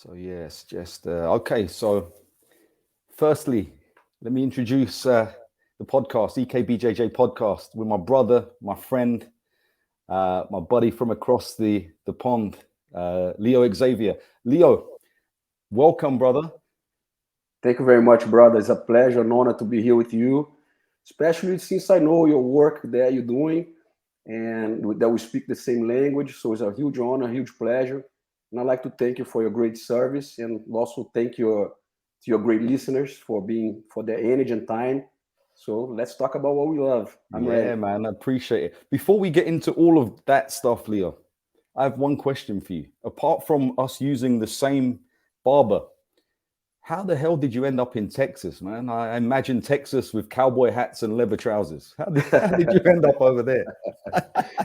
So yes, just okay. So firstly, let me introduce the podcast, EKBJJ podcast, with my brother, my friend, my buddy from across the pond, Leo Xavier. Leo, welcome, brother. Thank you very much, brother. It's a pleasure, an honor to be here with you, especially since I know your work that you're doing and that we speak the same language. So it's a huge honor, huge pleasure. And I'd like to thank you for your great service and also thank you to your great listeners for their energy and time. So let's talk about what we love. I'm Yeah, ready. man, I appreciate it. Before we get into all of that stuff, Leo, I have one question for you. Apart from us using the same barber, how the hell did you end up in Texas, man? I imagine Texas with cowboy hats and leather trousers. How did you end up over there?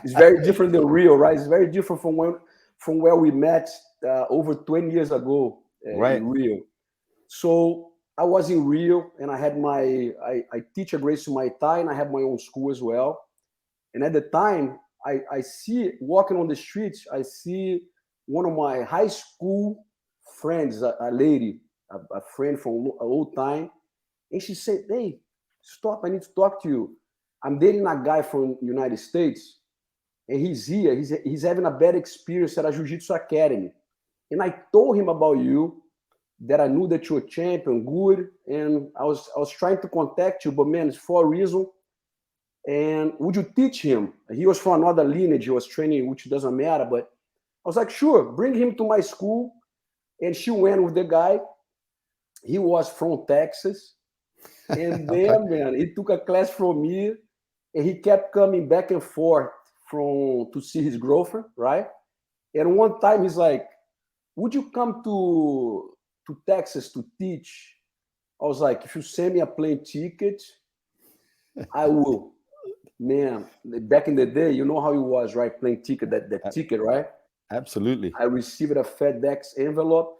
It's very different than Rio, right? It's very different from where we met over 20 years ago Right. in Rio. So I was in Rio and I teach a Gracie Humaita and I have my own school as well. And at the time, I see walking on the streets, I see one of my high school friends, a lady, a friend from a old time. And she said, "Hey, stop, I need to talk to you. I'm dating a guy from the United States and he's here. He's having a bad experience at a Jiu-Jitsu Academy. And I told him about you, that I knew that you're a champion, good, and I was trying to contact you, but man, it's for a reason. And would you teach him? He was from another lineage, he was training, which doesn't matter, but I was like, sure, bring him to my school. And she went with the guy. He was from Texas. And Okay. then, man, he took a class from me, and he kept coming back and forth to see his girlfriend, right? And one time he's like, would you come to Texas to teach? I was like, if you send me a plane ticket, I will. Man, back in the day, you know how it was, right? Plane ticket, that ticket, right? Absolutely. I received a FedEx envelope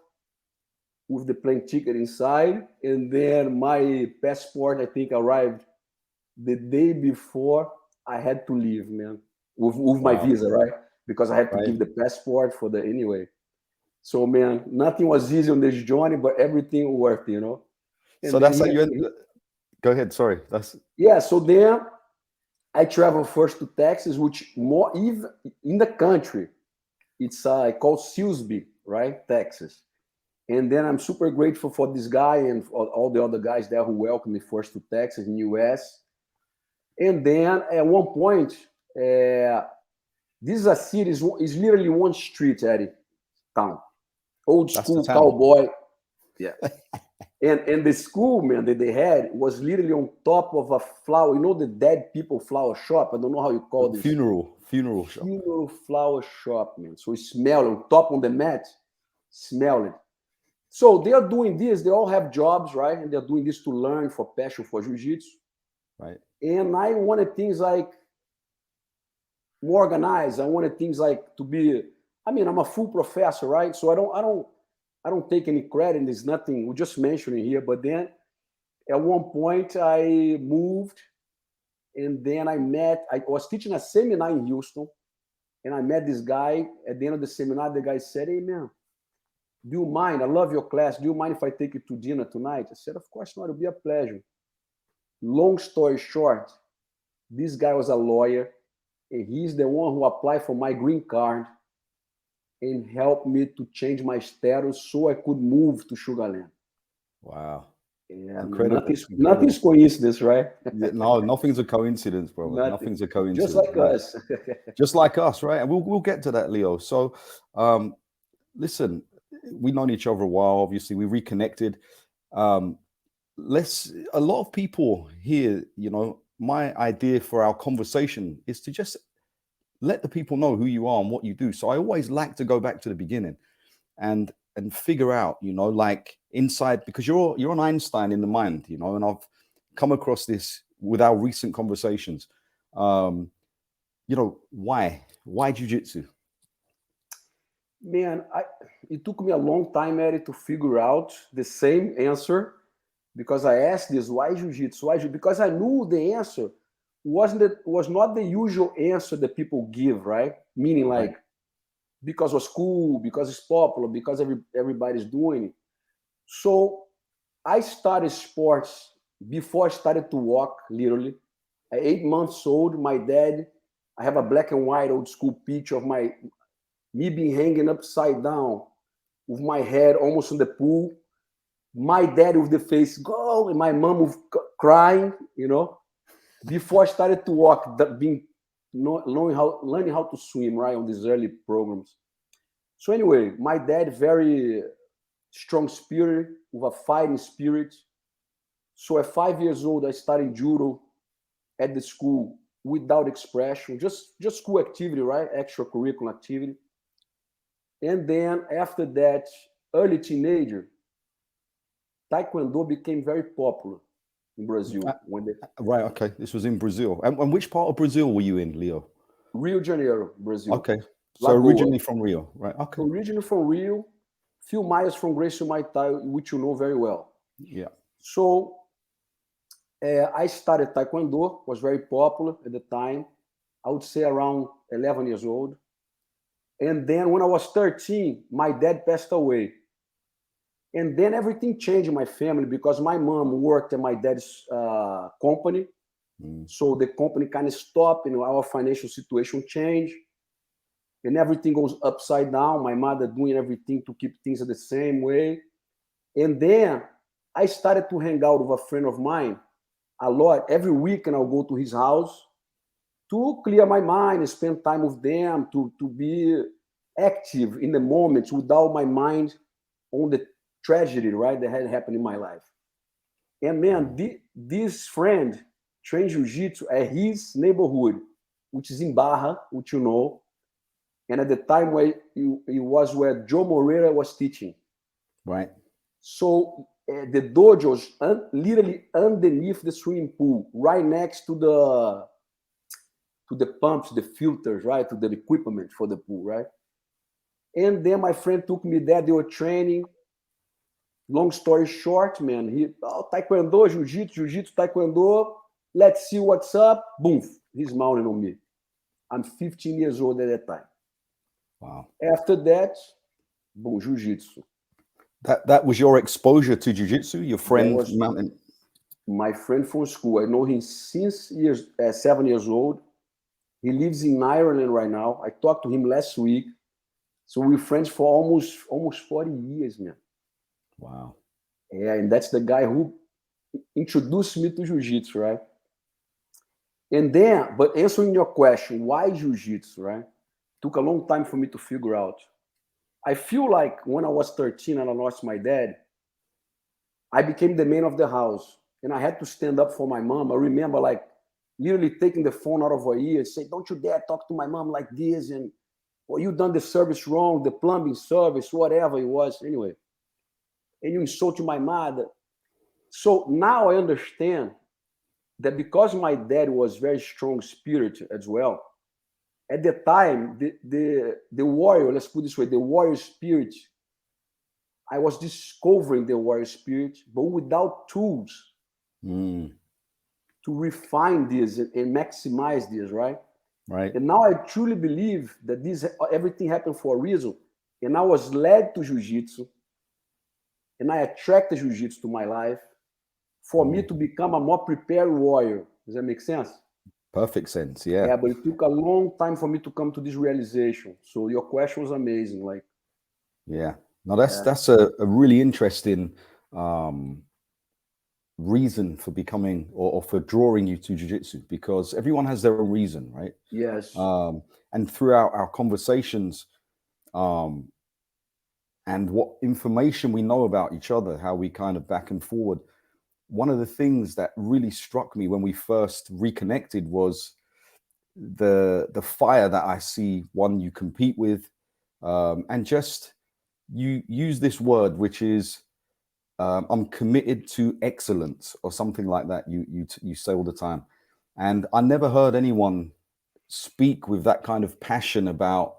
with the plane ticket inside, and then my passport, I think, arrived the day before I had to leave, man, with my Wow. visa, right? Because I had to Right. give the passport for the anyway. So, man, nothing was easy on this journey, but everything worked, you know. So And then that's how you end. Go ahead. Sorry. That's yeah. So then I traveled first to Texas, which more even in the country, it's called Silsby, right, Texas. And then I'm super grateful for this guy and for all the other guys there who welcomed me first to Texas in the US. And then at one point, this is a city, is literally one street, Eddie, town. Old that's the school town. cowboy. Yeah. And the school, man, that they had was literally on top of a flower. You know the dead people flower shop? I don't know how you call this. Funeral shop. Funeral flower shop, man. So it smell on top on the mat, smell it. So they are doing this. They all have jobs, right? And they're doing this to learn for passion for jiu-jitsu. Right. And I wanted things like more organized. I wanted things like to be. I mean, I'm a full professor, right? So I don't take any credit. There's nothing. We just mentioned it here. But then at one point I moved, and then I was teaching a seminar in Houston, and I met this guy. At the end of the seminar, the guy said, "Hey, man, do you mind? I love your class. Do you mind if I take you to dinner tonight?" I said, "Of course not. It'll be a pleasure." Long story short, this guy was a lawyer, and he's the one who applied for my green card and helped me to change my status so I could move to Sugar Land. Wow. Yeah, Incredible. nothing's coincidence, right? Yeah, no, nothing's a coincidence, brother. Nothing. Nothing's a Just coincidence. like Right. us. Just like us, right? And we'll get to that, Leo. So, listen, we've known each other a while. Obviously, we reconnected. Um, a lot of people here, my idea for our conversation is to just let the people know who you are and what you do. So I always like to go back to the beginning and figure out, like inside, because you're an Einstein in the mind, and I've come across this with our recent conversations. Why jiu-jitsu? Man, it took me a long time, Eddie, to figure out the same answer because I asked this, why jiu-jitsu? Why because I knew the answer was not the usual answer that people give, right? Meaning like, because it was cool, because it's popular, because everybody's doing it. So I started sports before I started to walk, literally. At 8 months old, my dad, I have a black and white old school picture of me being hanging upside down with my head almost in the pool. My dad with the face, go, and my mom crying, before I started to walk, learning how to swim, right, on these early programs. So anyway, my dad, very strong spirit, with a fighting spirit. So at 5 years old, I started judo at the school without expression, just school activity, right? Extracurricular activity. And then after that, early teenager, Taekwondo became very popular in Brazil. Right, okay. This was in Brazil. And which part of Brazil were you in, Leo? Rio de Janeiro, Brazil. Okay. So originally from Rio, right? Okay. Originally from Rio, few miles from Gracie Humaita, which you know very well. Yeah. So I started Taekwondo, was very popular at the time. I would say around 11 years old. And then when I was 13, my dad passed away. And then everything changed in my family because my mom worked at my dad's company. So the company kind of stopped, our financial situation changed. And everything goes upside down. My mother doing everything to keep things the same way. And then I started to hang out with a friend of mine a lot. Every weekend I'll go to his house to clear my mind and spend time with them, to be active in the moment without my mind on the tragedy, right, that had happened in my life. And man, this friend trained jiu-jitsu at his neighborhood, which is in Barra, which you know. And at the time where it was where Joe Moreira was teaching. Right. So the dojo's literally underneath the swimming pool, right next to the pumps, the filters, right, to the equipment for the pool, right? And then my friend took me there. They were training. Long story short, man, Taekwondo, Jiu-Jitsu, Taekwondo. Let's see what's up. Boom, he's mounting on me. I'm 15 years old at that time. Wow. After that, boom, Jiu-Jitsu. That was your exposure to Jiu-Jitsu? Your friend mountain? My friend from school. I know him since 7 years old. He lives in Ireland right now. I talked to him last week. So we're friends for almost 40 years, man. Wow. Yeah, and that's the guy who introduced me to Jiu-Jitsu, right? And then, but answering your question, why Jiu-Jitsu, right? Took a long time for me to figure out. I feel like when I was 13 and I lost my dad, I became the man of the house. And I had to stand up for my mom. I remember literally taking the phone out of her ear and say, don't you dare talk to my mom like this. And, well, you done the service wrong, the plumbing service, whatever it was. Anyway. And you insulted my mother. So now I understand that because my dad was very strong spirit as well, at the time, the warrior, let's put it this way, the warrior spirit, I was discovering the warrior spirit, but without tools to refine this and maximize this, right? Right. And now I truly believe that everything happened for a reason. And I was led to Jiu-Jitsu, and I attracted Jiu-Jitsu to my life for me to become a more prepared warrior. Does that make sense? Perfect sense, yeah. Yeah, but it took a long time for me to come to this realization. So your question was amazing. Yeah. No, that's a really interesting reason for becoming or for drawing you to jiu-jitsu, because everyone has their own reason, right? Yes. And throughout our conversations, and what information we know about each other, how we kind of back and forward, one of the things that really struck me when we first reconnected was the fire that I see you compete with, and just you use this word, which is I'm committed to excellence, or something like that. You say all the time, and I never heard anyone speak with that kind of passion about,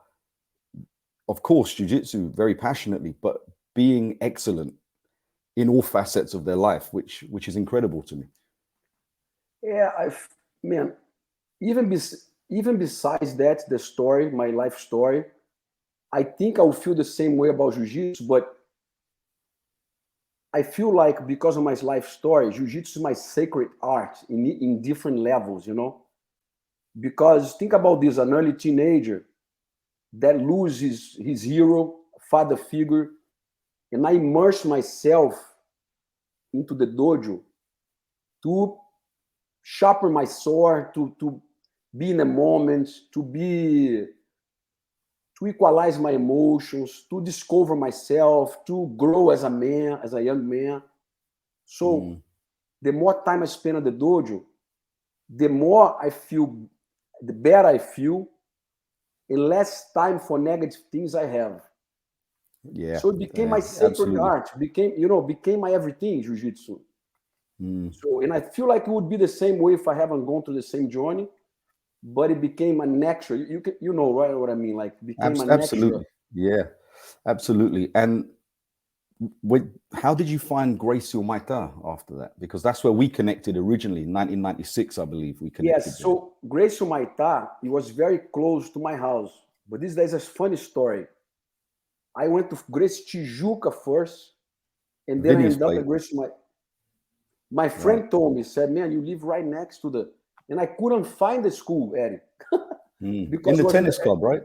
of course, jiu-jitsu very passionately, but being excellent in all facets of their life, which is incredible to me. Yeah, man, even besides that, the story, my life story, I think I'll feel the same way about jiu-jitsu, but I feel like because of my life story, jiu-jitsu is my sacred art in different levels, you know? Because think about this, an early teenager that loses his hero, father figure, and I immerse myself into the dojo to sharpen my sword, to be in the moment, to equalize my emotions, to discover myself, to grow as a man, as a young man. So the more time I spend at the dojo, the more I feel, the better I feel, and less time for negative things I have. Yeah. So it became my sacred absolutely. art, became my everything, jiu-jitsu. So, and I feel like it would be the same way if I haven't gone through the same journey, but it became a natural. You know, right? What I mean? Like, it became a natural. Absolutely. Yeah, absolutely. And how did you find Gracie Humaita after that? Because that's where we connected originally, 1996, I believe we connected. Yes. So Gracie Humaita, it was very close to my house. But this is a funny story. I went to Gracie Tijuca first, and then I Vinny's ended up place. at Gracie. My friend told me, said, "Man, you live right next to the," and I couldn't find the school, Eddie, In the it was tennis club, right?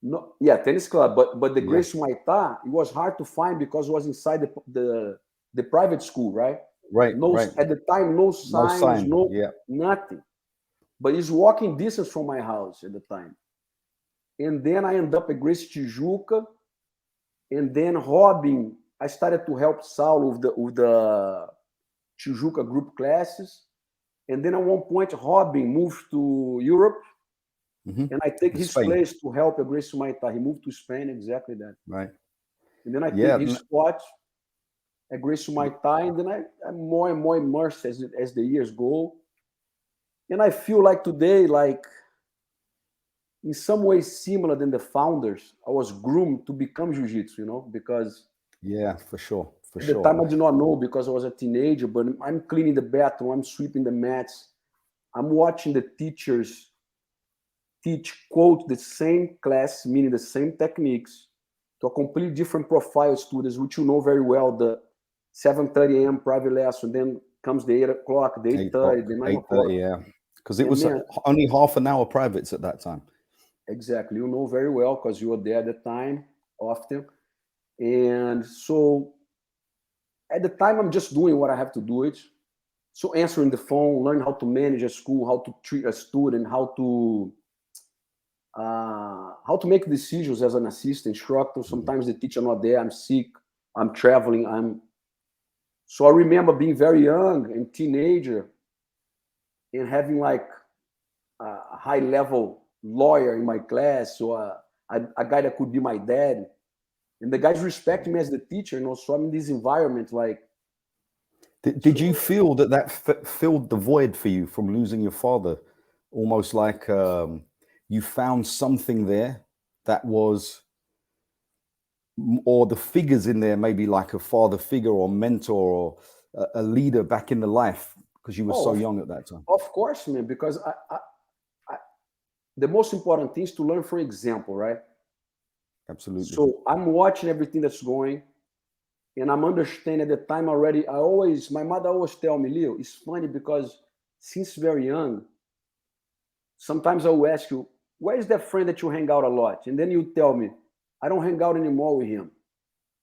no, yeah, tennis club, but the Yeah. Gracie Humaita, it was hard to find because it was inside the private school, right? Right, No, right. at the time, no No signs, sign. no Yeah. nothing. But it's walking distance from my house at the time. And then I ended up at Gracie Tijuca, and then Robin, I started to help Saul with the Tijuca group classes. And then at one point, Robin moved to Europe, and I take his Spain. place to help at Gracie Humaita. He moved to Spain, exactly that. Right. And then I Yeah. take his spot at Gracie Humaita, and then I'm more and more immersed as the years go. And I feel like today, like in some ways similar than the founders, I was groomed to become jiu-jitsu, you know, because Yeah, for sure. For at the sure. time I did not know because I was a teenager, but I'm cleaning the bathroom, I'm sweeping the mats, I'm watching the teachers teach, quote, the same class, meaning the same techniques, to a completely different profile students, which you know very well, the 7:30 a.m. private lesson, then comes the 8 o'clock, the 8:30, the 9 o'clock. 8:30, yeah. Because it And was man, only half an hour privates at that time. exactly, you know very well because you were there at the time often. And so at the time, I'm just doing what I have to do it. So answering the phone, learn how to manage a school, how to treat a student, how to make decisions as an assistant instructor. Sometimes the teacher not there, I'm sick, I'm traveling, so I remember being very young and teenager and having like a high level lawyer in my class, or a guy that could be my dad. And the guys respect me as the teacher, you know, so I'm in this environment like. Did you feel that filled the void for you from losing your father? Almost like you found something there that was, or the figures in there, maybe like a father figure or mentor or a leader back in the life because you were so young at that time. Of course, man, because the most important thing is to learn from example, right? Absolutely. So I'm watching everything that's going, and I'm understanding at the time already. My mother always tell me, Leo, it's funny because since very young, sometimes I will ask you, where is that friend that you hang out a lot? And then you tell me, I don't hang out anymore with him.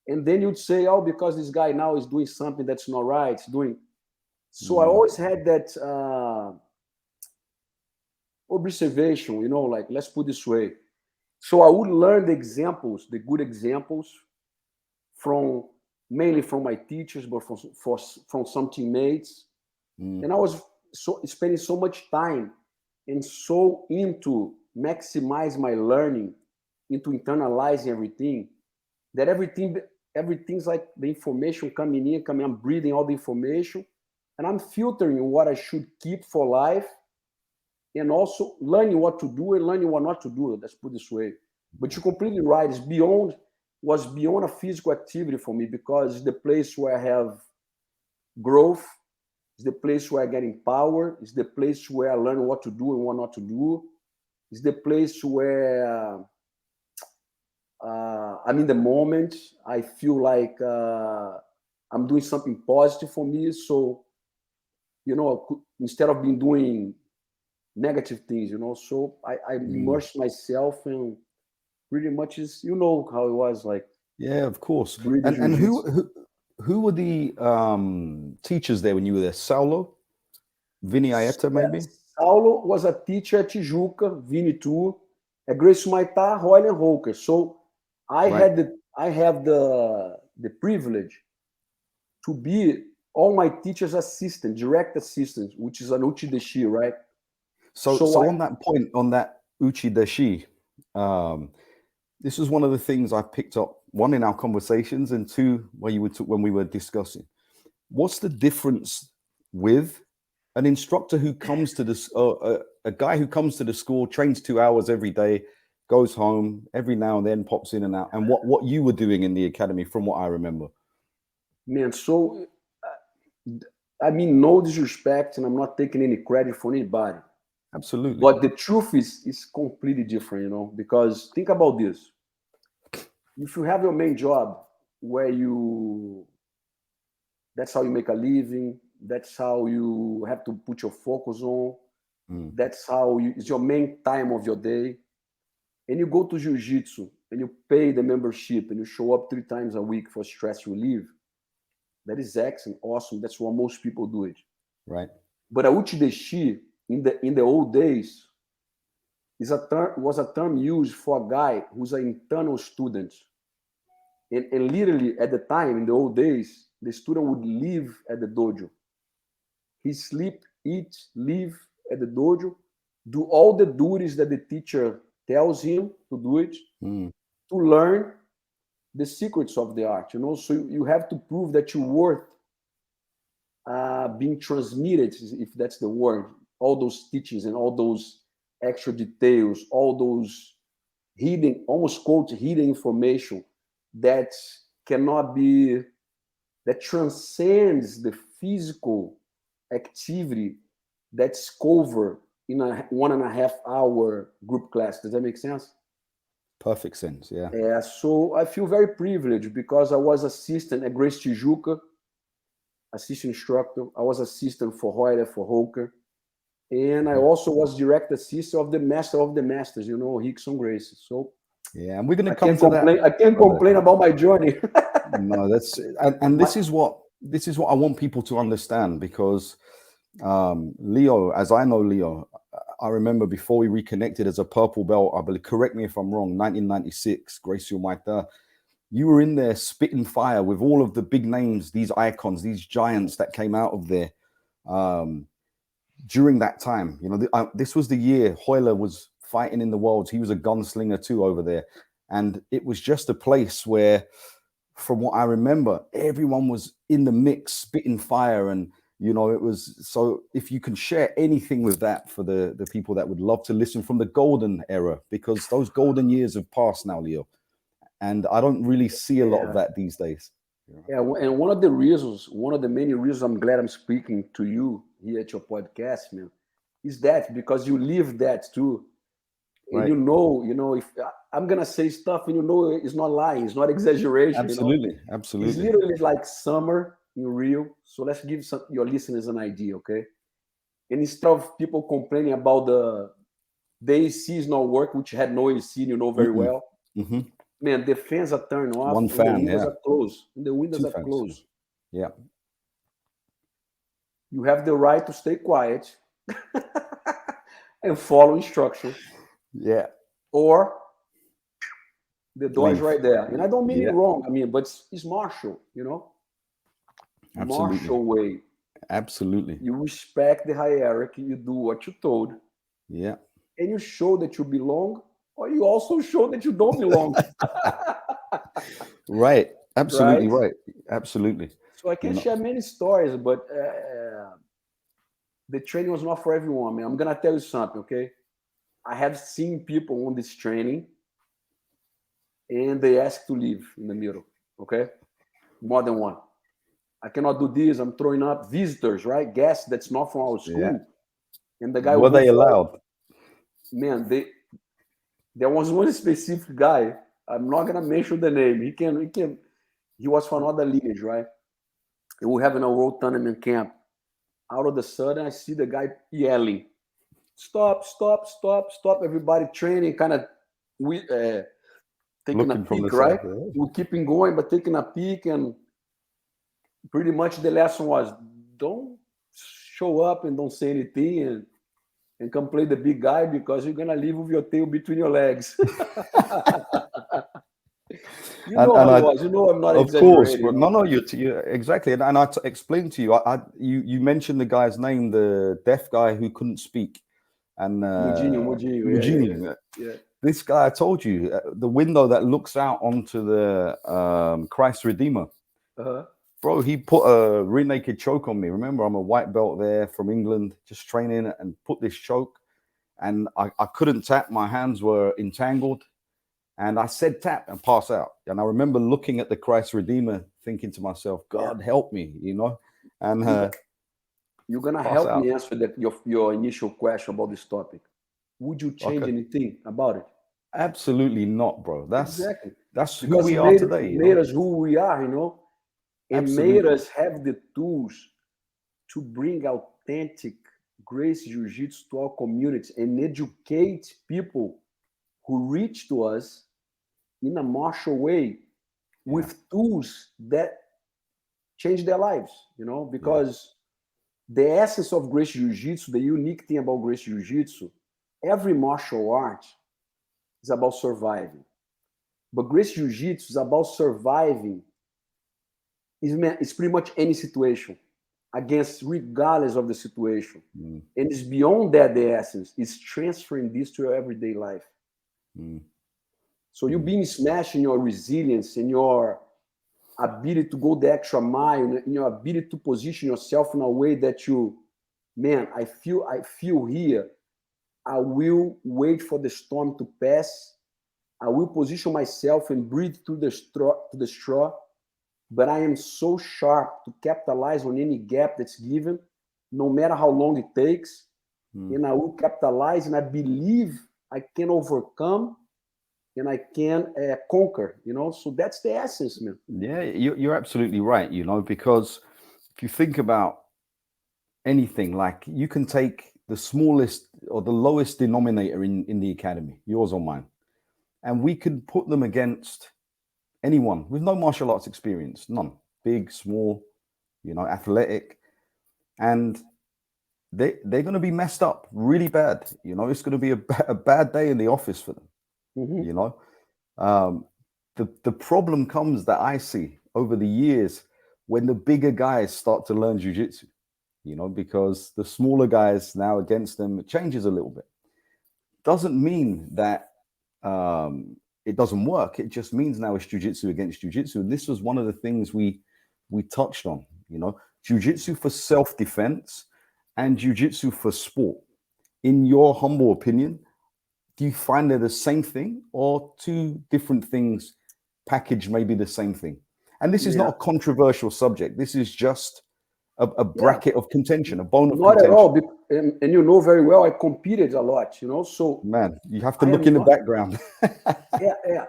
And then you'd say, oh, because this guy now is doing something that's not right. It's doing. So I always had that observation, you know, like, let's put this way. So I would learn the examples, the good examples, mainly from my teachers, but from some teammates. And I was spending so much time and so into maximize my learning, into internalizing everything, that everything's like the information coming, I'm breathing all the information, and I'm filtering what I should keep for life, and also learning what to do and learning what not to do. Let's put it this way. But you're completely right. Was beyond a physical activity for me, because it's the place where I have growth. It's the place where I get empowered. It's the place where I learn what to do and what not to do. It's the place where I'm in the moment. I feel like I'm doing something positive for me. So, instead of being doing negative things, so I immersed myself in pretty much is, how it was like. Yeah, of course. Breathing And jiu-jitsu. who were the teachers there when you were there? Saulo, Vini Aeta, maybe? Saulo was a teacher at Tijuca, Vini too, at Gracie Humaita, Royler, and Rolker. So I have the privilege to be all my teachers' assistant, direct assistant, which is an Uchi Deshi, right? So on that point, on that Uchi Deshi, this was one of the things I picked up, one, in our conversations, and two, when we were discussing. What's the difference with an instructor who comes to this, a guy who comes to the school, trains 2 hours every day, goes home every now and then, pops in and out, and what you were doing in the academy, from what I remember? Man, so I mean, no disrespect, and I'm not taking any credit for anybody. Absolutely. But the truth is completely different, because think about this. If you have your main job where that's how you make a living, that's how you have to put your focus on, that's how it's your main time of your day, and you go to jiu-jitsu and you pay the membership and you show up 3 times a week for stress relief, that is excellent, awesome. That's what most people do it. Right. But a Uchi Deshi in the old days was a term used for a guy who's an internal student. And literally at the time, in the old days, the student would live at the dojo. He sleep, eat, live at the dojo, do all the duties that the teacher tells him to do it, to learn the secrets of the art. So you have to prove that you're worth being transmitted, if that's the word, all those teachings and all those extra details, all those hidden, almost quote, hidden information that transcends the physical activity that's covered in a 1.5 hour group class. Does that make sense? Perfect sense, yeah. Yeah, so I feel very privileged because I was assistant at Gracie Tijuca, assistant instructor. I was assistant for Royler, for Rolker. And I also was direct assistant of the Master of the Masters, Rickson Gracie. So yeah, and we're going to come to that. I can't complain about my journey. No, that's and this is what I want people to understand, because Leo, as I know Leo, I remember before we reconnected as a purple belt, I believe, correct me if I'm wrong, 1996, Gracie Humaita, you were in there spitting fire with all of the big names, these icons, these giants that came out of there during that time. This was the year Royler was fighting in the worlds. He was a gunslinger too over there. And it was just a place where, from what I remember, everyone was in the mix, spitting fire. And, it was, so if you can share anything with that for the people that would love to listen from the golden era, because those golden years have passed now, Leo. And I don't really see a lot of that these days. Yeah, and one of the many reasons I'm glad I'm speaking to you here at your podcast, man, is that because you live that too. And right. If I'm going to say stuff and it's not lying, it's not exaggeration. Absolutely, absolutely. It's literally like summer in Rio. So let's give your listeners an idea, okay? And instead of people complaining about the AC is not working, which had no AC, very well. Mm-hmm. Man, the fans are turned off. One fan, the windows are closed. And the windows are closed. Yeah. You have the right to stay quiet and follow instructions. Yeah. Or the door is right there. And I don't mean it wrong. But it's martial, Absolutely. Martial way. Absolutely. You respect the hierarchy. You do what you're told. Yeah. And you show that you belong, or you also show that you don't belong. Right. Absolutely right. Absolutely. So I can share many stories, but the training was not for everyone, man. I'm going to tell you something, okay? I have seen people on this training and they ask to leave in the middle, okay? More than one. I cannot do this. I'm throwing up visitors, right? Guests that's not from our school. Yeah. And the guy were they allowed? Man, there was one specific guy. I'm not gonna mention the name. He was from another lineage, right? And we're having a world tournament camp. Out of the sudden, I see the guy yelling, "Stop! Stop! Stop! Stop!" Everybody training, kind of taking Looking a from the peek, right? side, yeah. We're keeping going, but taking a peek, and pretty much the lesson was don't show up and don't say anything and come play the big guy because you're gonna leave with your tail between your legs. You know how it was. You know I'm not of course, exaggerating. but no, you exactly. And I explained to you, you mentioned the guy's name, the deaf guy who couldn't speak, and Mujinho. Yeah. This guy, I told you, the window that looks out onto the Christ Redeemer. Uh-huh. Bro, he put a rear naked choke on me. Remember, I'm a white belt there from England, just training, and put this choke. And I couldn't tap. My hands were entangled. And I said tap and pass out. And I remember looking at the Christ Redeemer, thinking to myself, God, help me, you know? And you're going to help me answer your initial question about this topic. Would you change anything about it? Absolutely not, bro. Exactly. That's who we are today. Made us who we are, you know? And made us have the tools to bring authentic Gracie Jiu-Jitsu to our communities and educate people who reach to us in a martial way with tools that change their lives, you know, because the essence of Gracie Jiu-Jitsu, the unique thing about Gracie Jiu-Jitsu, every martial art is about surviving. But Gracie Jiu-Jitsu is about surviving. It's pretty much any situation, against regardless of the situation. And it's beyond that, the essence. It's transferring this to your everyday life. So you being smashed in your resilience, in your ability to go the extra mile, in your ability to position yourself in a way that I feel here. I will wait for the storm to pass. I will position myself and breathe through the straw. But I am so sharp to capitalize on any gap that's given, no matter how long it takes. And I will capitalize, and I believe I can overcome and I can conquer, you know? So that's the essence, man. Yeah, you're absolutely right, you know, because if you think about anything, like you can take the smallest or the lowest denominator in the academy, yours or mine, and we can put them against anyone with no martial arts experience, none, big, small, you know, athletic, and they're going to be messed up really bad. You know, it's going to be a bad day in the office for them. You know, the problem comes that I see over the years when the bigger guys start to learn jiu-jitsu, you know, because the smaller guys now against them, it changes a little bit. Doesn't mean that it doesn't work. It just means now it's jiu-jitsu against jiu-jitsu. And this was one of the things we touched on, you know, jiu-jitsu for self-defense and jiu-jitsu for sport. In your humble opinion, do you find they're the same thing or two different things packaged maybe the same thing? And this is not a controversial subject. This is just a bracket of contention, a bone of contention. Not at all. And you know very well, I competed a lot, you know, so. Man, you have to look in the background.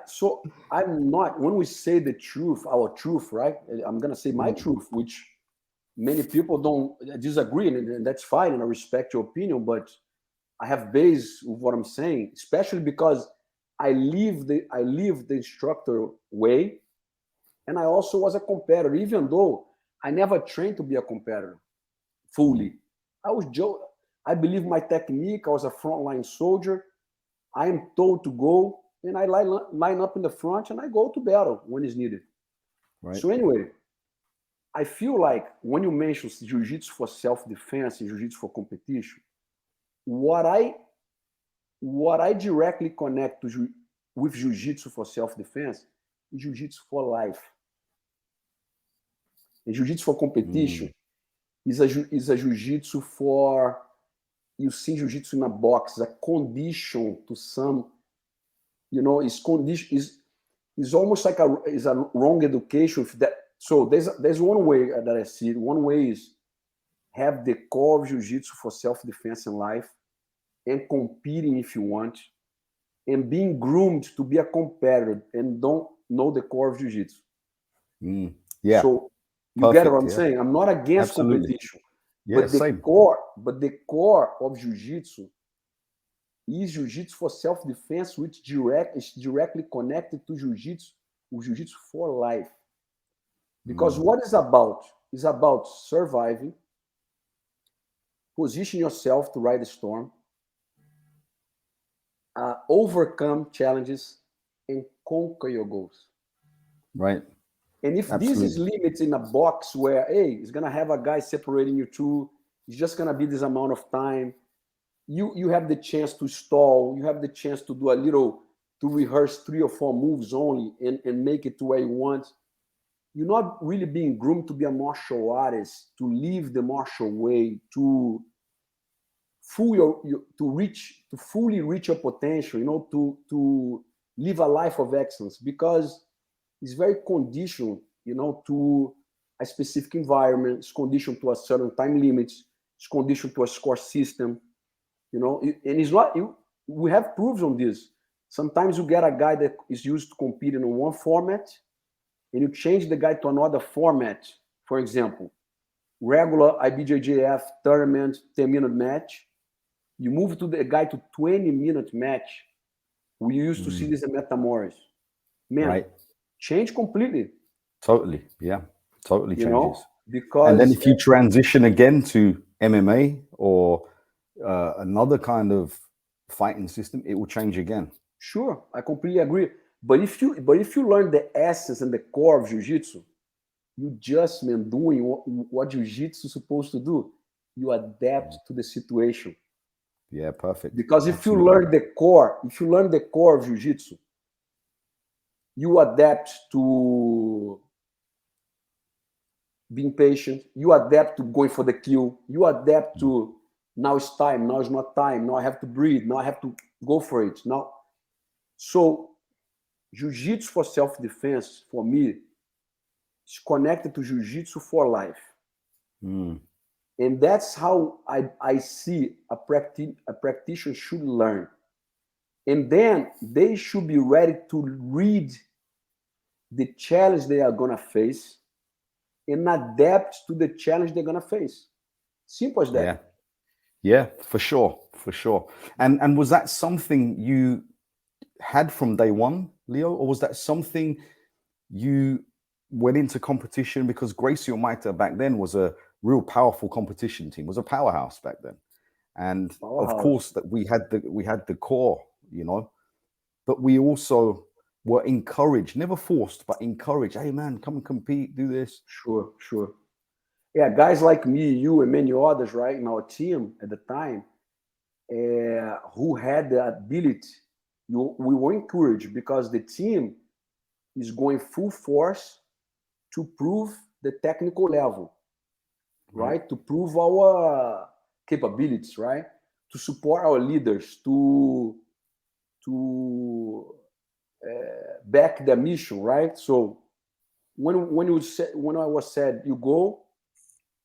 So I'm not, when we say the truth, our truth, right? I'm going to say my truth, which many people don't disagree, and that's fine, and I respect your opinion, but I have base with what I'm saying, especially because I live the instructor way, and I also was a competitor, even though I never trained to be a competitor fully. I believe my technique. I was a frontline soldier. I am told to go, and I line up in the front, and I go to battle when it's needed. Right. So anyway, I feel like when you mention jiu-jitsu for self-defense and jiu-jitsu for competition, what I directly connect with jiu-jitsu for self-defense is jiu-jitsu for life. And jiu-jitsu for competition is a jiu-jitsu for, you see jiu-jitsu in a box, a condition to some, you know, is almost like a wrong education. So there's one way that I see it. One way is have the core of jiu-jitsu for self-defense in life and competing if you want. and being groomed to be a competitor and don't know the core of jiu-jitsu. Yeah. So you Perfect, get what I'm yeah. saying? I'm not against Absolutely. competition. Yeah, But the same. core of jiu-jitsu is jiu-jitsu for self-defense, which is directly connected to jiu-jitsu, jiu-jitsu for life. Because what is about? Is about surviving, position yourself to ride the storm, overcome challenges, and conquer your goals. Right. And if this is Absolutely. limits in a box where, hey, it's gonna have a guy separating you two, it's just gonna be this amount of time. You have the chance to stall. You have the chance to do a little, to rehearse 3 or 4 moves only and make it to where you want. You're not really being groomed to be a martial artist, to live the martial way, to fully reach your potential, to live a life of excellence, because it's very conditioned, to a specific environment. It's conditioned to a certain time limits. It's conditioned to a score system, and it's not. We have proofs on this. Sometimes you get a guy that is used to competing in one format, and you change the guy to another format. For example, regular IBJJF tournament 10-minute match. You move to the guy to 20-minute match. We used to see this in Metamoris. Man, Right. change completely. Totally. Yeah. Totally changes. Because and then if you transition again to MMA or another kind of fighting system, it will change again. Sure, I completely agree. But if you learn the essence and the core of jiu-jitsu, you just, man, doing what jiu-jitsu is supposed to do. You adapt to the situation. Yeah, perfect. Because if Absolutely. you learn the core of jiu-jitsu, you adapt to being patient. You adapt to going for the kill. You adapt to, now it's time. Now it's not time. Now I have to breathe. Now I have to go for it. Now, so jiu-jitsu for self-defense, for me, is connected to jiu-jitsu for life. And that's how I see a practitioner should learn. And then they should be ready to read the challenge they are going to face and adapt to the challenge they're going to face. Simple as that. Yeah. Yeah, for sure. For sure. And was that something you had from day one, Leo? Or was that something you went into competition? Because Gracie Humaita back then was a real powerful competition team, was a powerhouse back then. And of course that we had the core, but we also were encouraged, never forced, but encouraged. Hey man, come and compete, do this. Sure. Yeah, guys like me, you, and many others, right, in our team at the time, who had the ability, we were encouraged because the team is going full force to prove the technical level, right? To prove our capabilities, right? To support our leaders, to back the mission, right? So when I was said you go,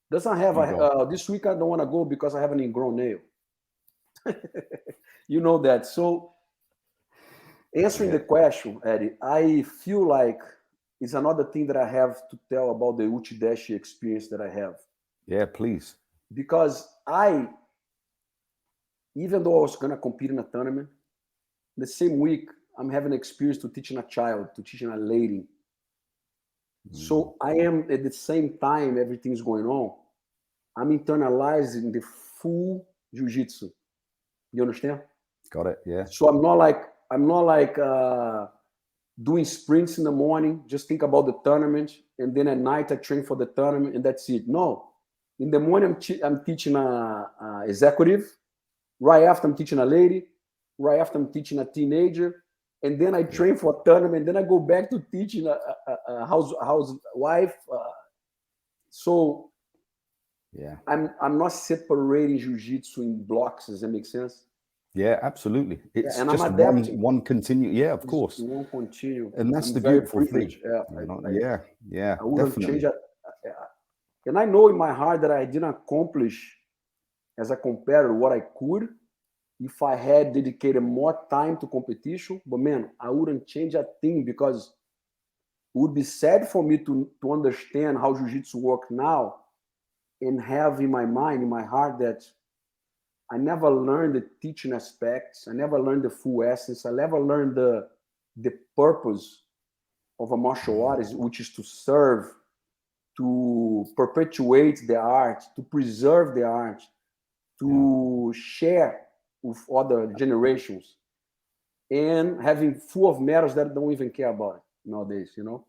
doesn't have this week I don't want to go because I have an ingrown nail. You know that. So answering the question, Eddie, I feel like it's another thing that I have to tell about the Uchi Deshi experience that I have. Yeah, please. Because even though I was going to compete in a tournament, the same week I'm having an experience to teaching a child, to teaching a lady. So I am, at the same time everything's going on, I'm internalizing the full jiu-jitsu. You understand? Got it. Yeah. So I'm not like doing sprints in the morning, just think about the tournament, and then at night I train for the tournament, and that's it. No. In the morning I'm teaching a executive. Right after I'm teaching a lady. Right after I'm teaching a teenager. And then I train for a tournament. Then I go back to teaching a housewife. So yeah, I'm not separating jiu-jitsu in blocks. Does that make sense? Yeah, absolutely. It's and just I'm adapting. one continue. Yeah, of course. One continue. And that's I'm the very beautiful thing. privileged. Yeah, I wouldn't definitely. change it. And I know in my heart that I didn't accomplish as a competitor what I could, if I had dedicated more time to competition, but man, I wouldn't change a thing because it would be sad for me to understand how jiu-jitsu works now and have in my mind, in my heart, that I never learned the teaching aspects. I never learned the full essence. I never learned the purpose of a martial artist, which is to serve, to perpetuate the art, to preserve the art, to share with other generations, and having full of medals that don't even care about it nowadays, you know?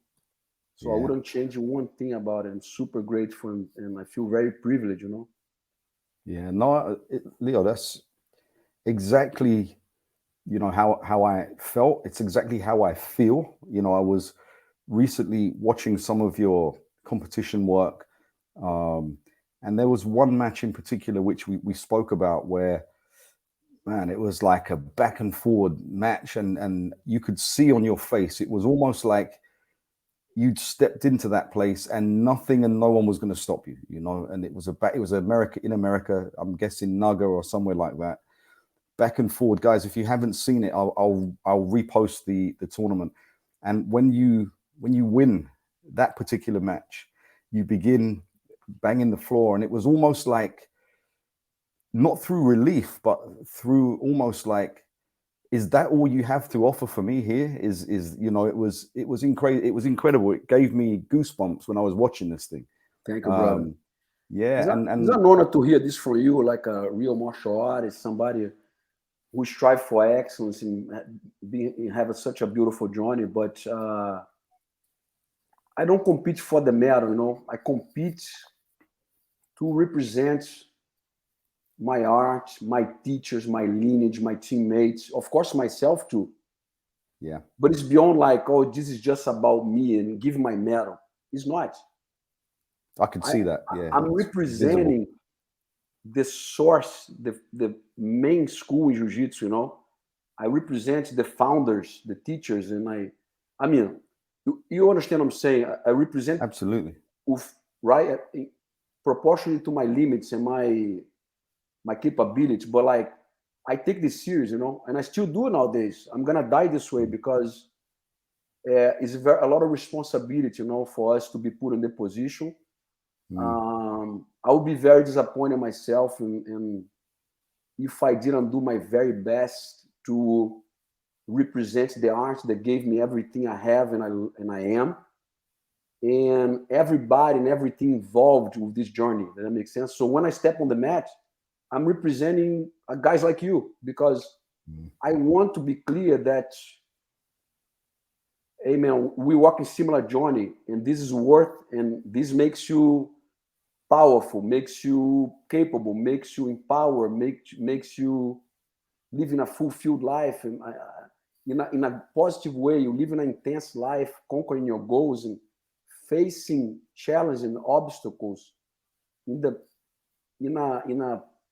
So I wouldn't change one thing about it. I'm super grateful and I feel very privileged, you know? Yeah, no, Leo, that's exactly, you know, how I felt. It's exactly how I feel. You know, I was recently watching some of your competition work. And there was one match in particular which we spoke about where, man, it was like a back and forward match, and you could see on your face, it was almost like you'd stepped into that place and nothing and no one was going to stop you, you know. And it was America, in America, I'm guessing Naga or somewhere like that. Back and forward, guys. If you haven't seen it, I'll repost the tournament. And when you win that particular match, you begin banging the floor, and it was almost like, not through relief, but through almost like, is that all you have to offer for me here? Is you know, it was incredible. It gave me goosebumps when I was watching this thing. Thank you, brother. Yeah, It's and an honor to hear this from you, like a real martial artist, somebody who strive for excellence and have such a beautiful journey. But I don't compete for the medal, you know. I compete to represent my art, my teachers, my lineage, my teammates, of course, myself too. yeah, But it's beyond like, oh, this is just about me and give my medal. It's not. I could see that. Yeah, I'm it's visible. representing the source, the main school in jiu-jitsu, you know. I represent the founders, the teachers, and I mean, you understand what I'm saying? I represent Absolutely. with, right, proportionally to my limits and my capability, but like I take this serious, you know, and I still do nowadays. I'm gonna die this way because it's a lot of responsibility, you know, for us to be put in the position. I would be very disappointed myself, and if I didn't do my very best to represent the art that gave me everything I have and I am, and everybody and everything involved with this journey. Does that make sense? So when I step on the mat, I'm representing guys like you because I want to be clear that, hey man, we walk in similar journey, and this is worth, and this makes you powerful, makes you capable, makes you empowered, makes you live in a fulfilled life, and in a positive way. You live in an intense life, conquering your goals and facing challenges and obstacles in a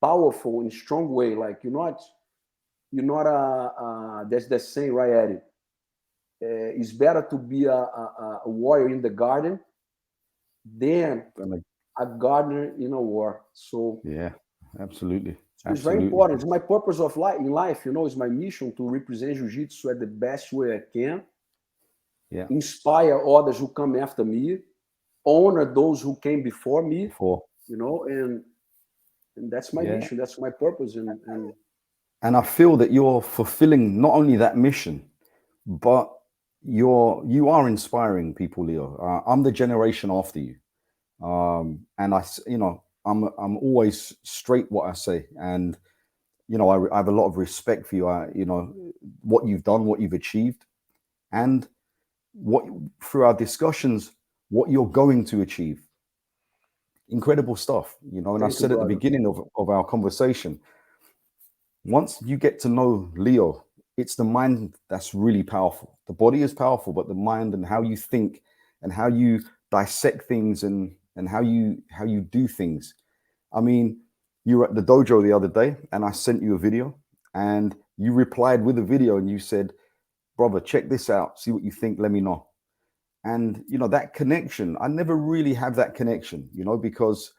powerful and strong way. Like you're not there's that saying, right, Eddie? It's better to be a warrior in the garden than a gardener in a war. So yeah, absolutely. it's very Absolutely. important. It's my purpose of life in life, you know. It's my mission to represent jiu-jitsu at the best way I can. Yeah. Inspire others who come after me, honor those who came before me, you know, and that's my mission. That's my purpose. And I feel that you're fulfilling not only that mission, but you are inspiring people, Leo. I'm the generation after you, and you know, I'm always straight what I say, and you know, I have a lot of respect for you. You know, what you've done, what you've achieved, and what, through our discussions, what you're going to achieve. Incredible stuff, you know. And I said at the beginning of our conversation, once you get to know Leo, it's the mind that's really powerful. The body is powerful, but the mind and how you think and how you dissect things and how you do things. I mean, you were at the dojo the other day and I sent you a video and you replied with a video and you said, brother, check this out. See what you think. Let me know. And, you know, that connection, I never really have that connection, you know, because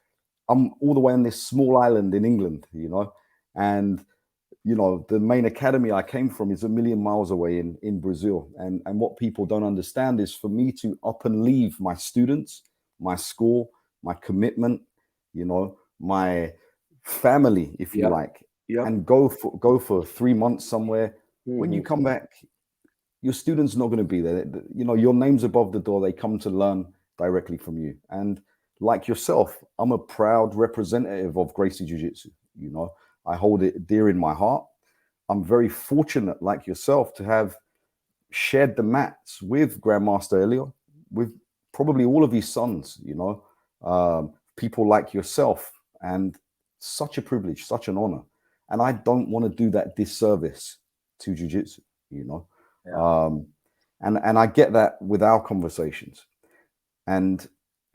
I'm all the way on this small island in England, you know, and the main academy I came from is 1,000,000 miles away in Brazil. And what people don't understand is for me to up and leave my students, my school, my commitment, my family, if you like, and go for 3 months somewhere. When you come back, your student's not going to be there. Your name's above the door. They come to learn directly from you. And like yourself, I'm a proud representative of Gracie Jiu-Jitsu. I hold it dear in my heart. I'm very fortunate, like yourself, to have shared the mats with Grandmaster Elio, with probably all of his sons, people like yourself, and such a privilege, such an honor. And I don't want to do that disservice to Jiu-Jitsu, and I get that with our conversations. And,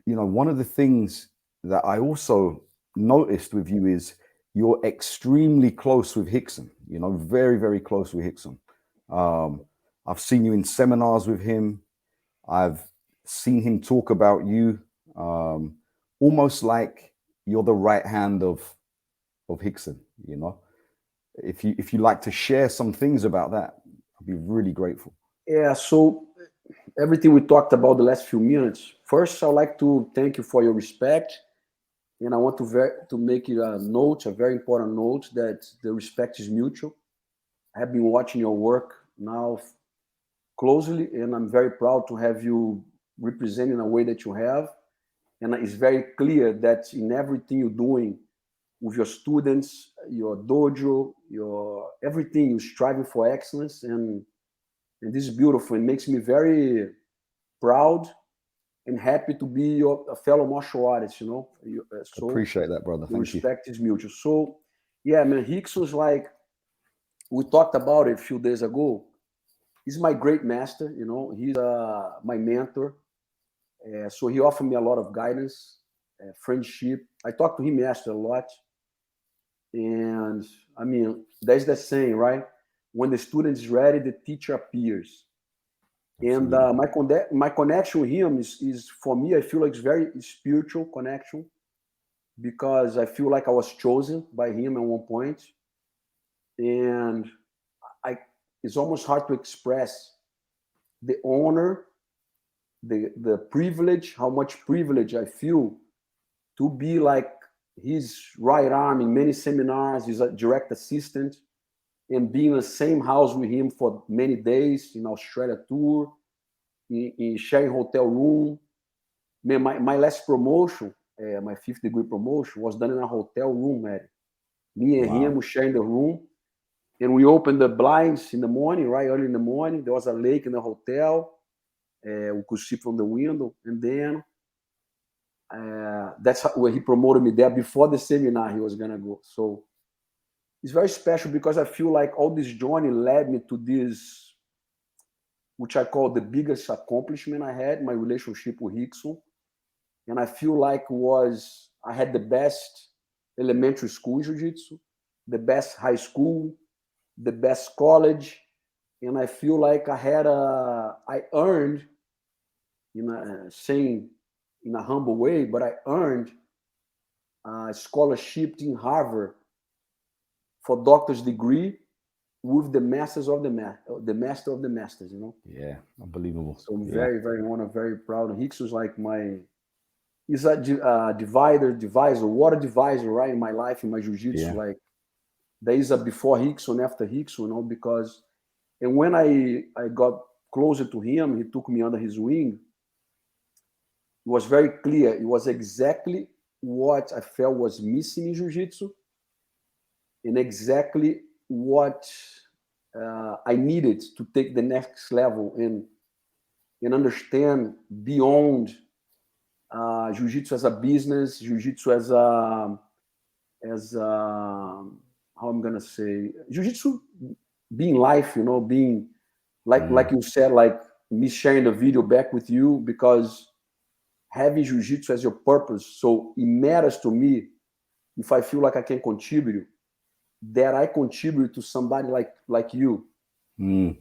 one of the things that I also noticed with you is you're extremely close with Rickson, very, very close with Rickson. I've seen you in seminars with him. I've seen him talk about you, almost like you're the right hand of Rickson, If you like to share some things about that, I'd be really grateful. Yeah, so everything we talked about the last few minutes, first, I'd like to thank you for your respect. And I want to make it a very important note, that the respect is mutual. I have been watching your work now closely, and I'm very proud to have you represent in a way that you have. And it's very clear that in everything you're doing with your students, your dojo, your everything, you're striving for excellence. And this is beautiful. It makes me very proud and happy to be a fellow martial artist, So appreciate that, brother. The respect is mutual. So, yeah, man, Rickson's like, we talked about it a few days ago. He's my great master, He's my mentor. So he offered me a lot of guidance, friendship. I talk to him yesterday a lot. And, I mean, there's that saying, right? When the student is ready, the teacher appears. And my connection with him is, for me, I feel like it's very spiritual connection, because I feel like I was chosen by him at one point. And it's almost hard to express the honor, the privilege, how much privilege I feel to be like his right arm in many seminars. He's a direct assistant, and being in the same house with him for many days in Australia tour, in sharing hotel room. Man, my last promotion, my 5th degree promotion, was done in a hotel room, man. Me and him were sharing the room, and we opened the blinds in the morning, right early in the morning. There was a lake in the hotel. We could see from the window, and then that's where he promoted me there before the seminar he was gonna go. So it's very special, because I feel like all this journey led me to this, which I call the biggest accomplishment I had, my relationship with Rickson. And I feel like I had the best elementary school jiu-jitsu, the best high school, the best college, and I feel like I earned, saying in a humble way, but I earned a scholarship in Harvard for doctor's degree with the masters of the master of the masters, Yeah, unbelievable. So I'm very, very honored, very proud. Rickson's like he's a divisor, water divisor, right, in my life, in my jiu-jitsu. Yeah. Like, there is a before Rickson, after Rickson, because, and when I got closer to him, he took me under his wing. It was very clear. It was exactly what I felt was missing in jiu-jitsu, and exactly what I needed to take the next level and understand beyond jiu-jitsu as a business, jiu-jitsu as how I'm gonna say, jiu-jitsu being life, being like you said, like me sharing the video back with you, because having jiu-jitsu as your purpose, so it matters to me if I feel like I can contribute, that I contribute to somebody like you,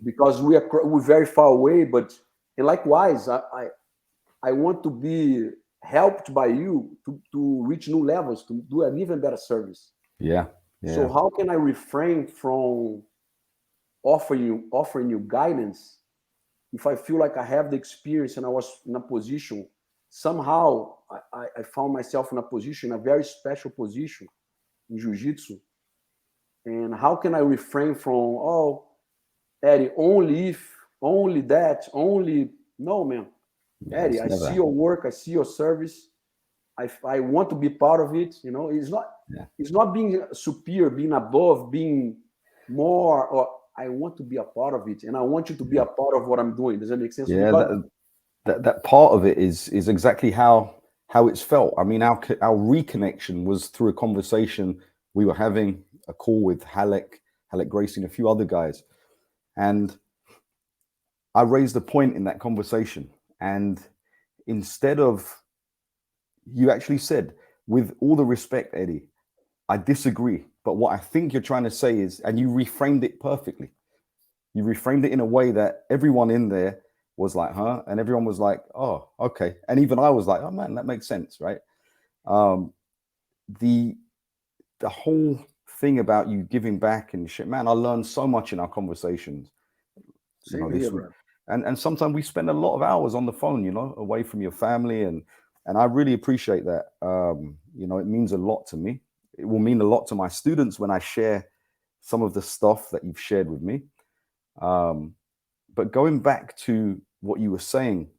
because we're very far away, and likewise, I want to be helped by you to reach new levels, to do an even better service. Yeah. So Yeah. how can I refrain from offering you guidance if I feel like I have the experience and I was in a position, somehow I found myself in a position, a very special position in jiu-jitsu. And how can I refrain from, oh, Eddie, only if, only that, only, no, man. Yeah, Eddie, it's I see never. your work, I see your service. I want to be part of it. You know, Yeah. it's not being superior, being above, being more, or I want to be a part of it. And I want you to be Yeah. a part of what I'm doing. Does that make sense? Yeah. Because That part of it is exactly how it's felt. I mean, our reconnection was through a conversation we were having, a call with Halleck Gracie, and a few other guys, and I raised a point in that conversation, and instead of, you actually said, with all the respect, Eddie, I disagree, but what I think you're trying to say is, and you reframed it perfectly. You reframed it in a way that everyone in there was like, huh? And everyone was like, oh, okay. And even I was like, oh man, that makes sense, right? Um, the whole thing about you giving back and shit, man, I learned so much in our conversations. You know, same here, this would, bro. and sometimes we spend a lot of hours on the phone, you know, away from your family, and I really appreciate that. You know, it means a lot to me. It will mean a lot to my students when I share some of the stuff that you've shared with me. But going back to what you were saying,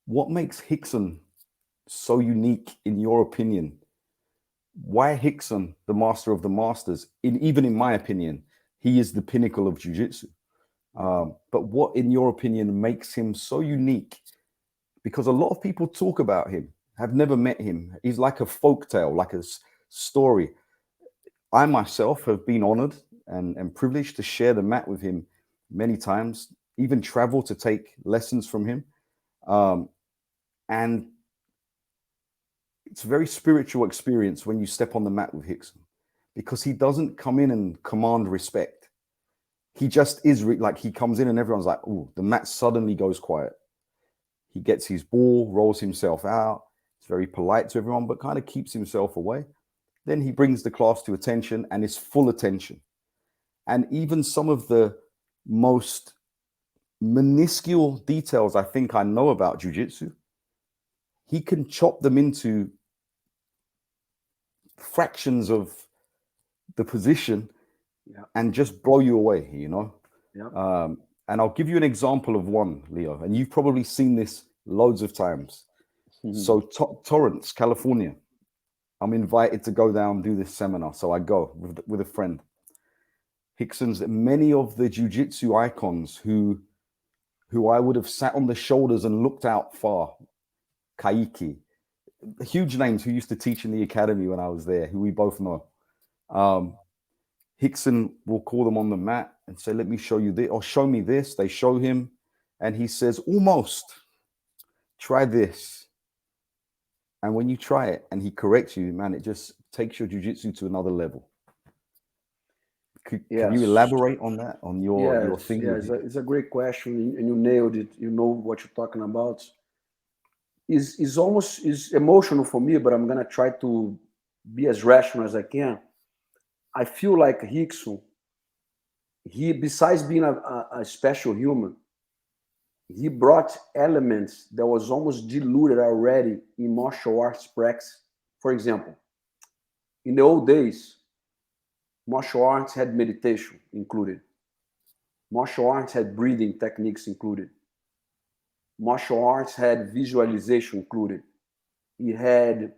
what makes Rickson so unique in your opinion? Why Rickson, the master of the masters? Even in my opinion, he is the pinnacle of jiu-jitsu. But what, in your opinion, makes him so unique? Because a lot of people talk about him, have never met him. He's like a folk tale, like a story. I myself have been honored and privileged to share the mat with him many times, even travel to take lessons from him. And it's a very spiritual experience when you step on the mat with Rickson, because he doesn't come in and command respect. He just is like, he comes in and everyone's like, oh, the mat suddenly goes quiet. He gets his ball, rolls himself out. It's very polite to everyone, but kind of keeps himself away. Then he brings the class to attention and is full attention. And even some of the most minuscule details I think I know about jiu-jitsu, he can chop them into fractions of the position and just blow you away, you know? And I'll give you an example of one, Leo, and you've probably seen this loads of times. So Torrance, California, I'm invited to go down do this seminar. So I go with a friend. Rickson's many of the jiu-jitsu icons who I would have sat on the shoulders and looked out far. Kaiki, huge names who used to teach in the academy when I was there, who we both know. Rickson will call them on the mat and say, let me show you this, or show me this. They show him, and he says, almost, try this. And when you try it and he corrects you, man, it just takes your jiu-jitsu to another level. Can you elaborate on that, on your thing? Yes, it's a great question, and you nailed it. You know what you're talking about. Is almost is emotional for me, but I'm gonna try to be as rational as I can. I feel like Rickson, he, besides being a special human, he brought elements that was almost diluted already in martial arts practice. For example, in the old days, martial arts had meditation included. Martial arts had breathing techniques included. Martial arts had visualization included. It had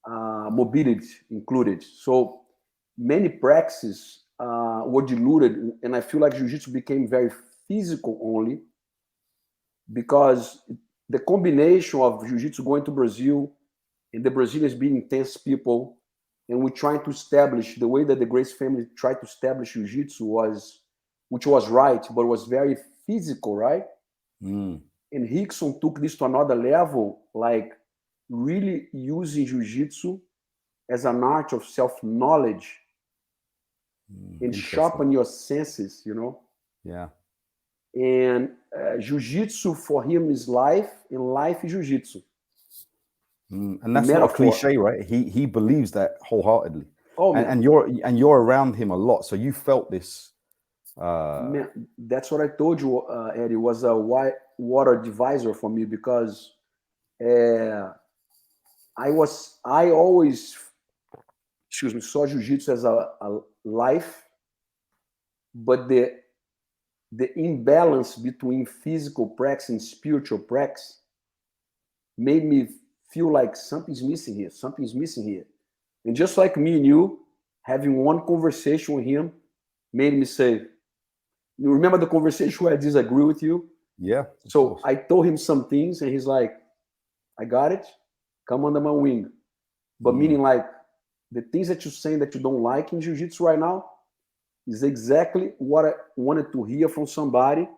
mobility included. So many practices were diluted, and I feel like jiu-jitsu became very physical only because the combination of jiu-jitsu going to Brazil and the Brazilians being intense people, and we trying to establish the way that the Gracie family tried to establish jiu-jitsu was, which was right, but was very physical, right? And Rickson took this to another level, like really using jiu-jitsu as an art of self-knowledge and sharpen your senses, you know? Yeah. And jiu-jitsu for him is life, and life is jiu-jitsu. And that's not a cliche, right? He believes that wholeheartedly. Oh man. And you're around him a lot, so you felt this. Man, that's what I told you, Eddie, was a water divisor for me, because I always, saw jiu-jitsu as a life, but the imbalance between physical practice and spiritual practice made me feel like something's missing here. And just like me and you, having one conversation with him made me say, you remember the conversation where I disagree with you? Yeah. So I told him some things, and he's like, I got it. Come under my wing. But meaning, like, the things that you're saying that you don't like in jiu-jitsu right now is exactly what I wanted to hear from somebody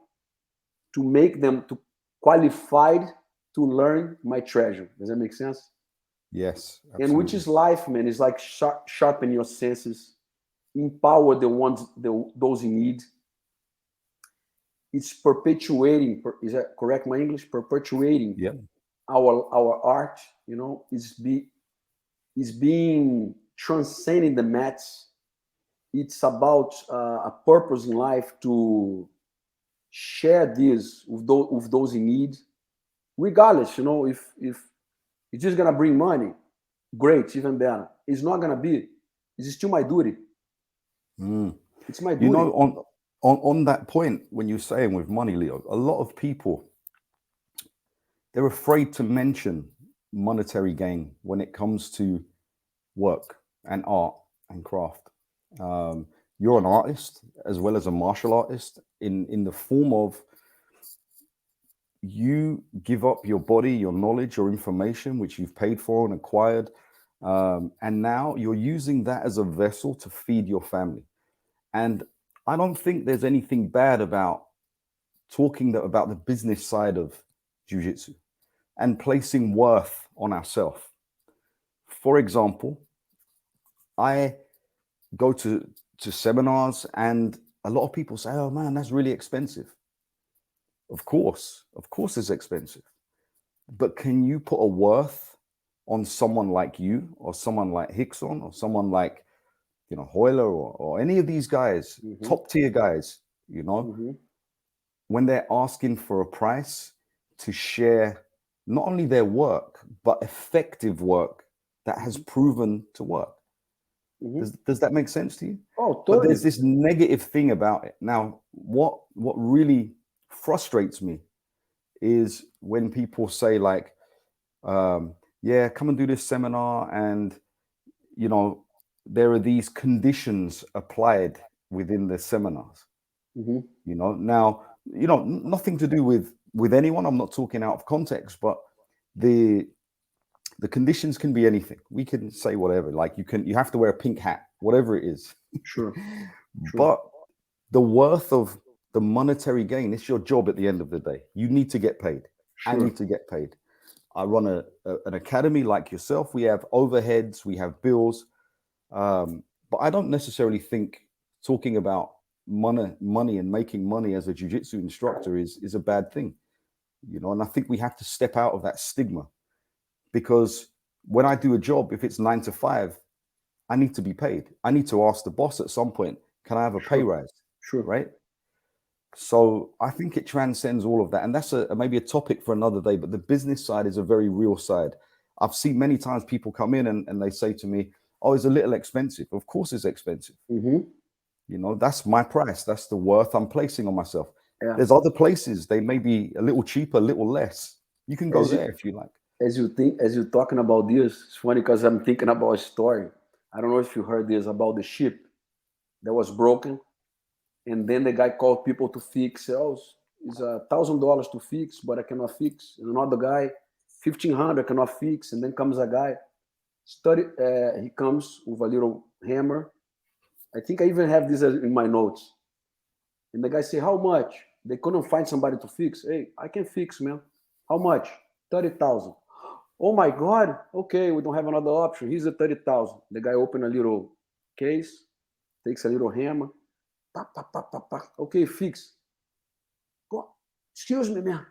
to make them to qualified to learn my treasure. Does that make sense? Yes. Absolutely. And which is life, man. It's like sharpen your senses, empower those in need. It's perpetuating. Is that correct? My English? Perpetuating. Yeah. Our art, is being transcending the mats. It's about a purpose in life to share this with those in need, regardless. If it's just gonna bring money, great, even better. It's not gonna be. It's still my duty. It's my duty. On that point, when you're saying with money, Leo, a lot of people, they're afraid to mention monetary gain when it comes to work and art and craft. You're an artist as well as a martial artist in the form of you give up your body, your knowledge, your information, which you've paid for and acquired. And now you're using that as a vessel to feed your family. And I don't think there's anything bad about talking about the business side of jiu-jitsu and placing worth on ourselves. For example, I go to seminars and a lot of people say, oh man, that's really expensive. Of course it's expensive. But can you put a worth on someone like you or someone like Rickson or someone like, Royler or any of these guys, top tier guys, when they're asking for a price to share not only their work, but effective work that has proven to work? Does that make sense to you? Oh, totally. But there's this negative thing about it. Now, what really frustrates me is when people say like, yeah, come and do this seminar, and there are these conditions applied within the seminars. Now, nothing to do with anyone. I'm not talking out of context, but the conditions can be anything. We can say whatever. Like you have to wear a pink hat, whatever it is. Sure. But the worth of the monetary gain, it's your job at the end of the day. You need to get paid. Sure. I need to get paid. I run an academy like yourself. We have overheads, we have bills. But I don't necessarily think talking about money and making money as a jiu-jitsu instructor is a bad thing. And I think we have to step out of that stigma, because when I do a job, if it's 9 to 5, I need to be paid. I need to ask the boss at some point, can I have a pay rise? Sure. Right? So I think it transcends all of that. And that's maybe a topic for another day, but the business side is a very real side. I've seen many times people come in and they say to me, oh, it's a little expensive. Of course it's expensive. That's my price. That's the worth I'm placing on myself. Yeah. There's other places, they may be a little cheaper, a little less. You can go there if you like. As you're talking about this, it's funny because I'm thinking about a story. I don't know if you heard this about the ship that was broken. And then the guy called people to fix. Oh, it's $1,000 to fix, but I cannot fix. And another guy, $1,500 cannot fix. And then comes a guy, he comes with a little hammer. I think I even have this in my notes. And the guy say, how much? They couldn't find somebody to fix. Hey, I can fix, man. How much? 30,000. Oh my God. Okay, we don't have another option. Here's the 30,000. The guy opened a little case, takes a little hammer. Okay, fix. God, excuse me, man.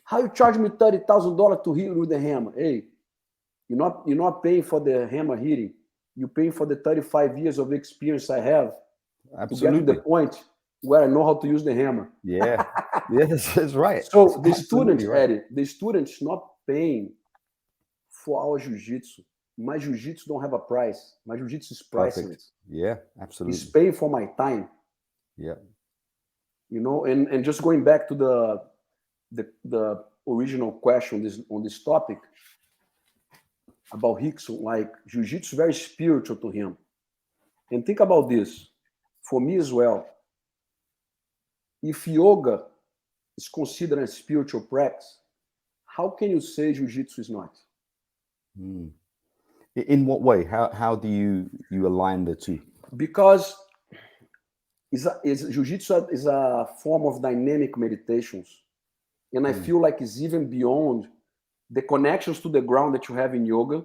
How you charge me $30,000 to hit with the hammer? Hey, you're not paying for the hammer hitting. You're paying for the 35 years of experience I have Absolutely. to get to the point where I know how to use the hammer. Yeah. Yeah, that's right. So the That's students, absolutely right. Eddie, the students not paying for our jiu-jitsu. My jiu-jitsu don't have a price. My jiu-jitsu is Perfect. priceless. Yeah, It's absolutely. paying for my time. Yeah. You know, and just going back to the original question on this topic about Rickson, like jiu-jitsu is very spiritual to him. And think about this, for me as well. If yoga is considered a spiritual practice, how can you say jiu-jitsu is not? Mm. In what way? How do you align the two? Because jiu-jitsu is a form of dynamic meditations. And I feel like it's even beyond the connections to the ground that you have in yoga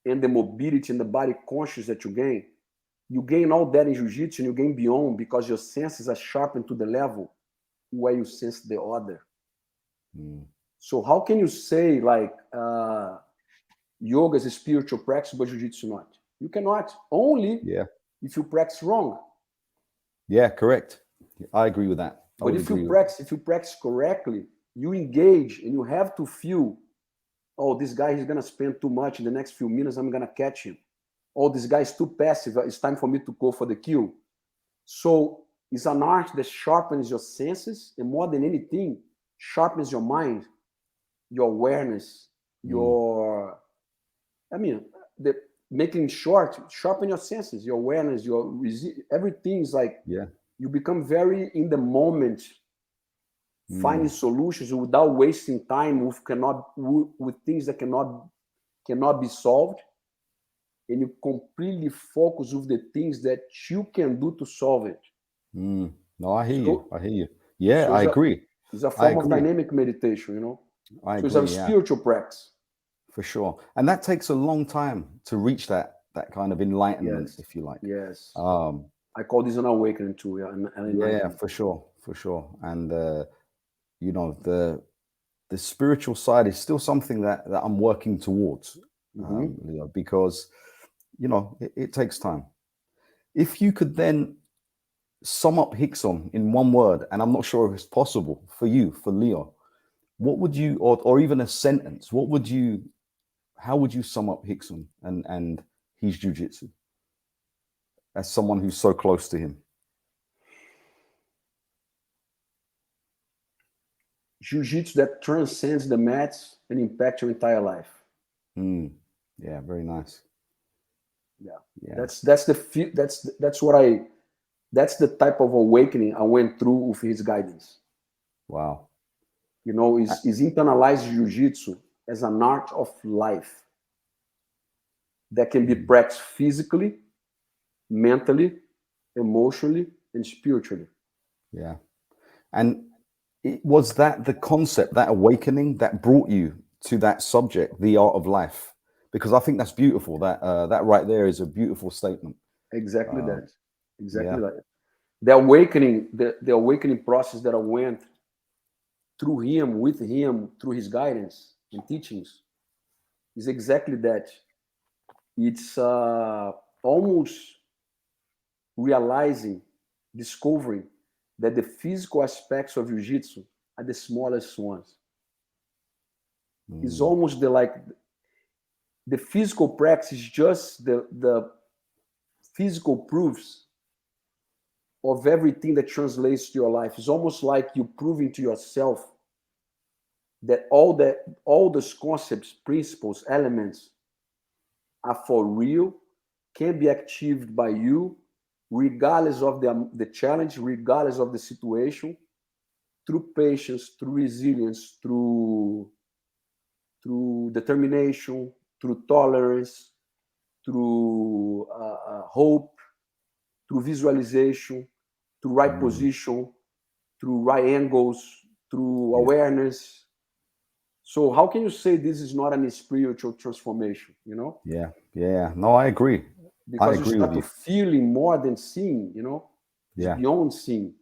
and the mobility and the body conscious that you gain. You gain all that in jiu-jitsu and you gain beyond because your senses are sharpened to the level where you sense the other. So how can you say like yoga is a spiritual practice but jiu-jitsu not? You cannot. Only if you practice wrong. Yeah, correct. I agree with that. But if you practice correctly, you engage and you have to feel, oh, this guy is gonna spend too much in the next few minutes, I'm gonna catch him. Oh, this guy is too passive, it's time for me to go for the kill. So it's an art that sharpens your senses, and more than anything, sharpens your mind, your awareness, making short, sharpen your senses, your awareness, everything's like, you become very in the moment, finding solutions without wasting time with things that cannot be solved, and you completely focus with the things that you can do to solve it. No, I hear you. Yeah, so I agree. It's a form of dynamic meditation, you know. I so agree, it's a spiritual practice. For sure. And that takes a long time to reach that kind of enlightenment, if you like. Yes. I call this an awakening too. Yeah, for sure. And you know, the spiritual side is still something that I'm working towards, Leo, because you know it takes time. If you could then sum up Rickson in one word, and I'm not sure if it's possible for you, for Leo, what would you, or even a sentence, how would you sum up Rickson and his jiu-jitsu as someone who's so close to him? Jiu-jitsu that transcends the mats and impacts your entire life. Yeah, very nice. Yeah. That's the type of awakening I went through with his guidance. Wow. You know, is internalized jiu-jitsu as an art of life that can be practiced physically, mentally, emotionally, and spiritually. Yeah. And was that the concept, that awakening that brought you to that subject, the art of life? Because I think that's beautiful. That right there is a beautiful statement. Exactly that. Exactly that. The awakening process that I went through him, with him, through his guidance and teachings is exactly that. It's almost realizing, discovering that the physical aspects of jiu-jitsu are the smallest ones. It's almost the physical practice is just the physical proofs of everything that translates to your life. It's almost like you proving to yourself that all those concepts, principles, elements are for real, can be achieved by you, regardless of the challenge, regardless of the situation, through patience, through resilience, through determination, through tolerance, through hope, through visualization, through right position, through right angles, through awareness. So how can you say this is not a spiritual transformation, you know? Yeah. No, I agree. Because I agree you start with to feeling more than seeing, you know? It's beyond seeing.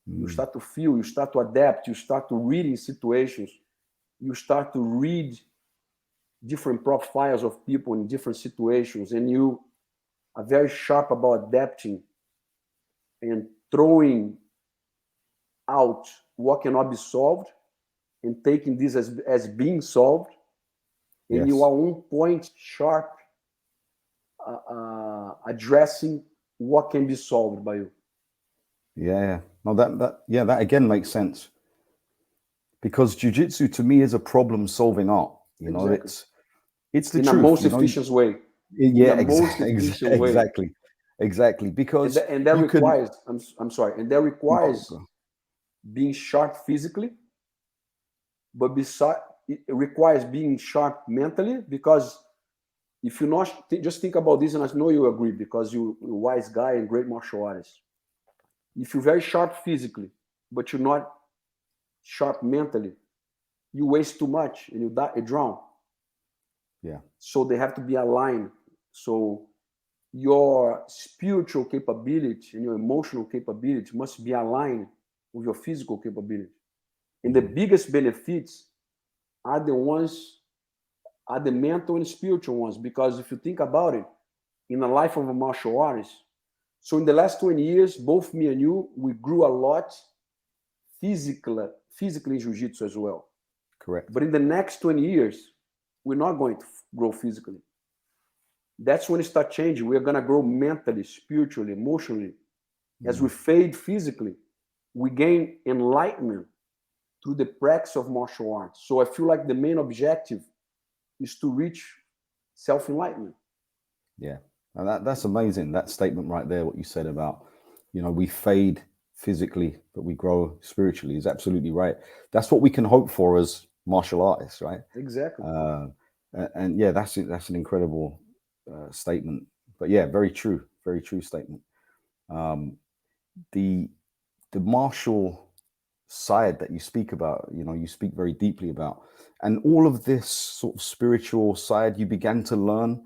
You start to feel, you start to adapt, you start to read in situations, you start to read different profiles of people in different situations, and you are very sharp about adapting and throwing out what cannot be solved and taking this as being solved, and you are on point sharp addressing what can be solved by you. Yeah. No, that again makes sense, because jiu-jitsu to me is a problem-solving art. You know, Exactly. it's the in truth. a most efficient way. Yeah, in a most efficient way. Exactly. Because and that requires. I'm sorry, and that requires being sharp physically, but it requires being sharp mentally, because if you not just think about this, and I know you agree because you're a wise guy and great martial artist. If you're very sharp physically, but you're not sharp mentally, you waste too much and you drown. Yeah. So they have to be aligned. So your spiritual capability and your emotional capability must be aligned with your physical capability. And the biggest benefits are the mental and spiritual ones, because if you think about it, in the life of a martial artist, so in the last 20 years, both me and you, we grew a lot physically in jiu-jitsu as well. Correct. But in the next 20 years, we're not going to grow physically. That's when it starts changing. We're going to grow mentally, spiritually, emotionally. As we fade physically, we gain enlightenment through the practice of martial arts. So I feel like the main objective is to reach self-enlightenment. Yeah. And that's amazing. That statement right there, what you said about, you know, we fade physically, but we grow spiritually, is absolutely right. That's what we can hope for as martial artists, right? Exactly. And yeah, that's an incredible statement. But yeah, very true statement. The martial side that you speak about, you know, you speak very deeply about, and all of this sort of spiritual side you began to learn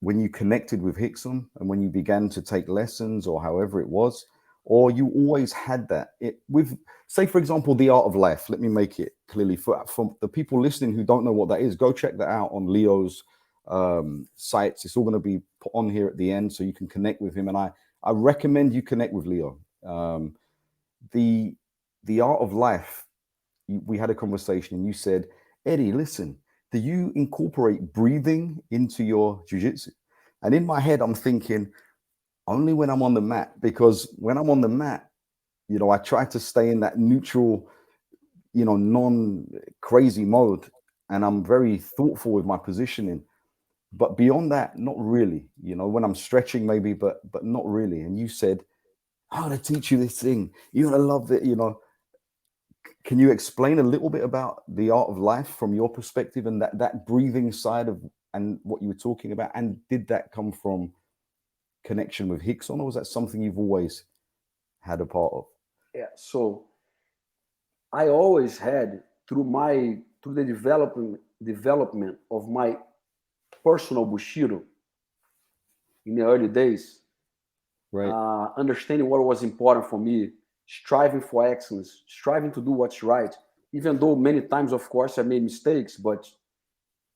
when you connected with Rickson and when you began to take lessons, or however it was, or you always had that with, say, for example, the art of life. Let me make it clearly for the people listening who don't know what that is. Go check that out on Leo's sites. It's all going to be put on here at the end, so you can connect with him. And I recommend you connect with Leo. The art of life. We had a conversation, and you said, Eddie, listen, do you incorporate breathing into your jiu-jitsu? And in my head, I'm thinking, only when I'm on the mat, because when I'm on the mat, you know, I try to stay in that neutral, you know, non-crazy mode, and I'm very thoughtful with my positioning. But beyond that, not really. You know, when I'm stretching, maybe, but not really. And you said, I'm going to teach you this thing. You're going to love it, you know. Can you explain a little bit about the art of life from your perspective, and that breathing side of, and what you were talking about? And did that come from connection with Rickson, or was that something you've always had a part of? Yeah. So I always had, through the development of my personal Bushido in the early days, Right. Understanding what was important for me, striving for excellence, striving to do what's right, even though many times, of course, I made mistakes, but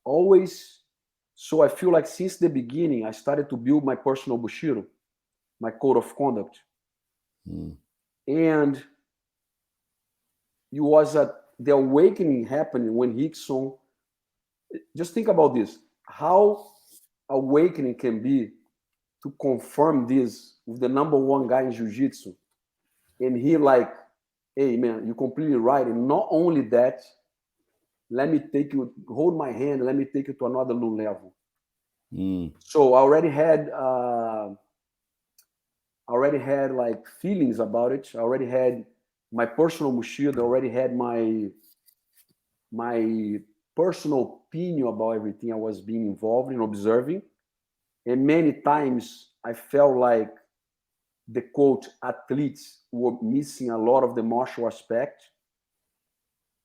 always. So I feel like since the beginning, I started to build my personal Bushido, my code of conduct. And it was the awakening happening when Rickson, just think about this, how awakening can be to confirm this with the number one guy in jiu-jitsu. And he like, hey man, you're completely right. And not only that, let me take you, hold my hand, let me take you to another new level. So I already had like feelings about it. I already had my personal Bushido, I already had my personal opinion about everything I was being involved in, observing. And many times I felt like the quote athletes were missing a lot of the martial aspect.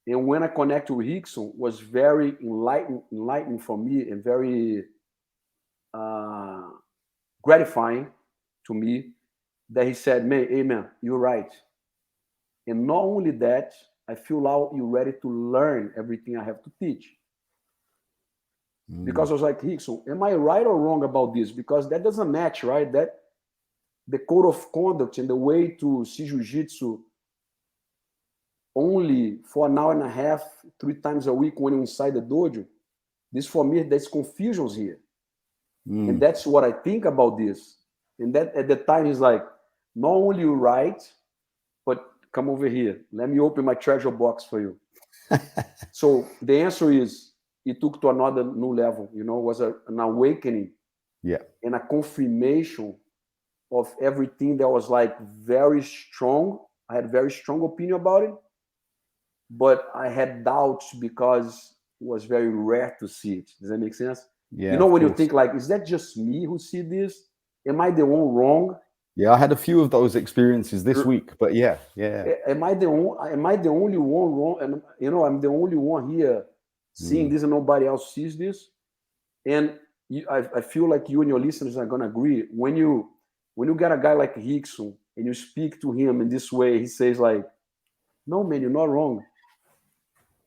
And when I connected with Rickson, was very enlightening for me, and very gratifying to me, that he said, man, hey man, you're right. And not only that, I feel now you're ready to learn everything I have to teach. because I was like, Rickson, am I right or wrong about this? Because that doesn't match, right? That the code of conduct and the way to see jiu-jitsu only for an hour and a half, 3 times a week when you're inside the dojo, this for me, there's confusions here. And that's what I think about this. And that at the time is like, not only you right, but come over here. Let me open my treasure box for you. So the answer is, it took to another new level, you know, was an awakening and a confirmation of everything that was like very strong. I had very strong opinion about it, but I had doubts because it was very rare to see it. Does that make sense? Yeah, you know, when you think like, is that just me who see this? Am I the one wrong? Yeah, I had a few of those experiences this week, but yeah. Am I the only one wrong? And you know, I'm the only one here seeing this, and nobody else sees this. And I feel like you and your listeners are gonna agree. When you get a guy like Rickson and you speak to him in this way, he says like, "No, man, you're not wrong."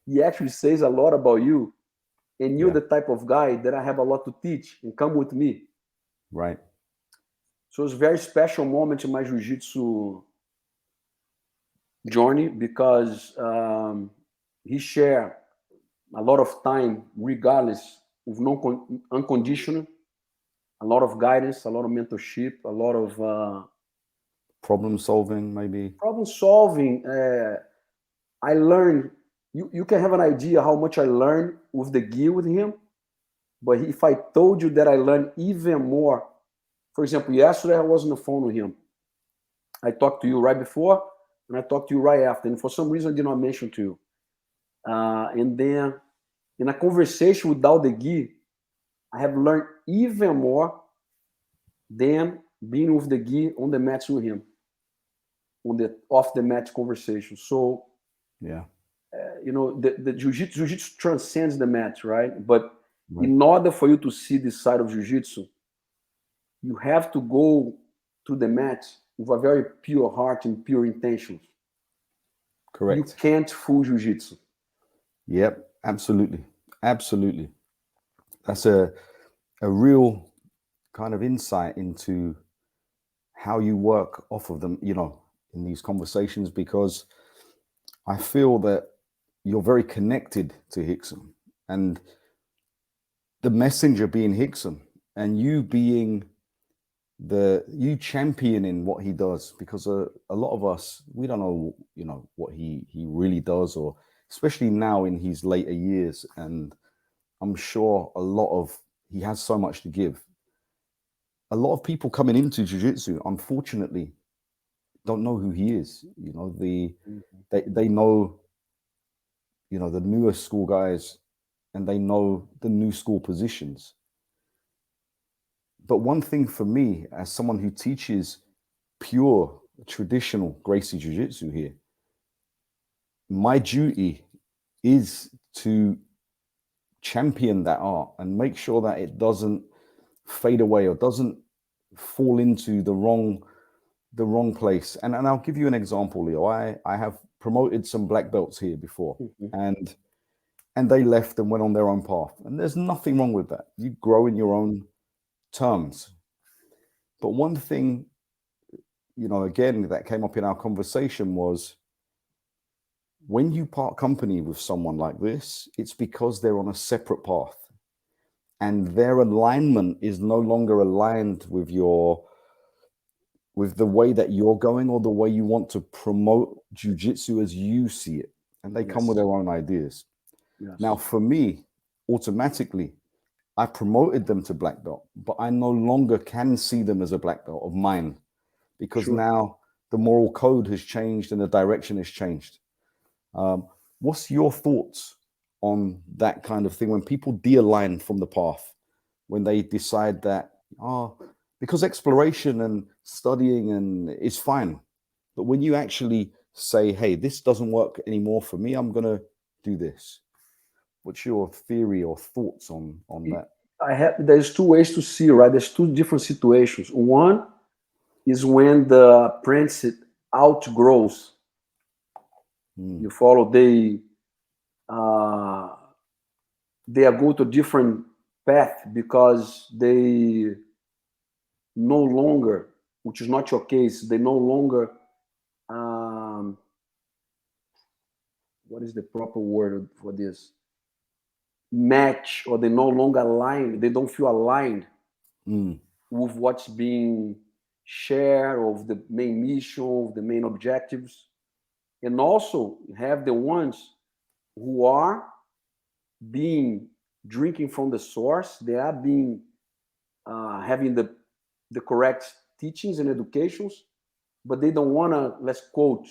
He actually says a lot about you, and you're the type of guy that I have a lot to teach. And come with me, right? So it's a very special moment in my jiu-jitsu journey because he shared a lot of time, regardless of unconditional, a lot of guidance, a lot of mentorship, a lot of problem solving, maybe. Problem solving. I learned. You can have an idea how much I learned with the gi with him, but if I told you that I learned even more, for example, yesterday I was on the phone with him. I talked to you right before, and I talked to you right after, and for some reason I did not mention to you. And then in a conversation without the gi, I have learned even more than being with the gi on the mats with him, on the off the mat conversation. So, you know, the jiu-jitsu transcends the mat, right? But in order for you to see this side of jiu-jitsu, you have to go to the mat with a very pure heart and pure intentions. Correct. You can't fool jiu-jitsu. Yep, absolutely. Absolutely. That's a real kind of insight into how you work off of them, you know, in these conversations, because I feel that you're very connected to Rickson, and the messenger being Rickson, and you being you championing what he does, because a lot of us, we don't know, you know, what he really does, or especially now in his later years. And I'm sure he has so much to give. A lot of people coming into jiu-jitsu, unfortunately, don't know who he is. You know, they know, you know, the newer school guys, and they know the new school positions. But one thing for me, as someone who teaches pure traditional Gracie Jiu-Jitsu here, my duty is to champion that art and make sure that it doesn't fade away or doesn't fall into the wrong place. And I'll give you an example, Leo. I have promoted some black belts here before, and they left and went on their own path. And there's nothing wrong with that. You grow in your own terms. But one thing, you know, again, that came up in our conversation was, when you part company with someone like this, it's because they're on a separate path, and their alignment is no longer aligned with the way that you're going, or the way you want to promote jiu-jitsu as you see it. And they come with their own ideas. Now, for me, automatically, I promoted them to black belt, but I no longer can see them as a black belt of mine, because now the moral code has changed and the direction has changed. What's your thoughts on that kind of thing, when people de-align from the path, when they decide that, because exploration and studying and is fine, but when you actually say, hey, this doesn't work anymore for me, I'm going to do this. What's your theory or thoughts on that? There's two ways to see, right? There's two different situations. One is when the apprentice outgrows. You follow, they go to different path because they no longer, which is not your case, they no longer, what is the proper word for this? Match, or they no longer align, they don't feel aligned with what's being shared, of the main mission, of the main objectives. And also have the ones who are being drinking from the source, they are being having the correct teachings and educations, but they don't want to, let's quote,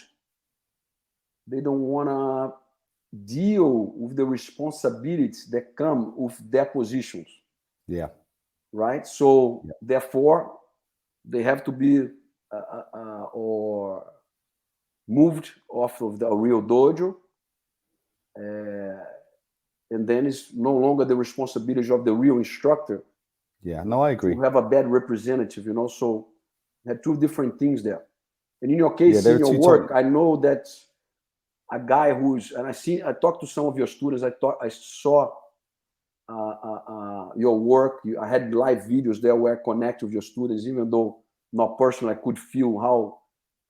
they don't want to deal with the responsibilities that come with their positions. Yeah. Right. So therefore, they have to be or moved off of the real dojo, and then it's no longer the responsibility of the real instructor. Yeah. No, I agree. To have a bad representative, So there are two different things there. And in your case, in your work, I know that a guy who's, and I talked to some of your students. I saw your work. I had live videos there where I connect with your students, even though not personally, I could feel how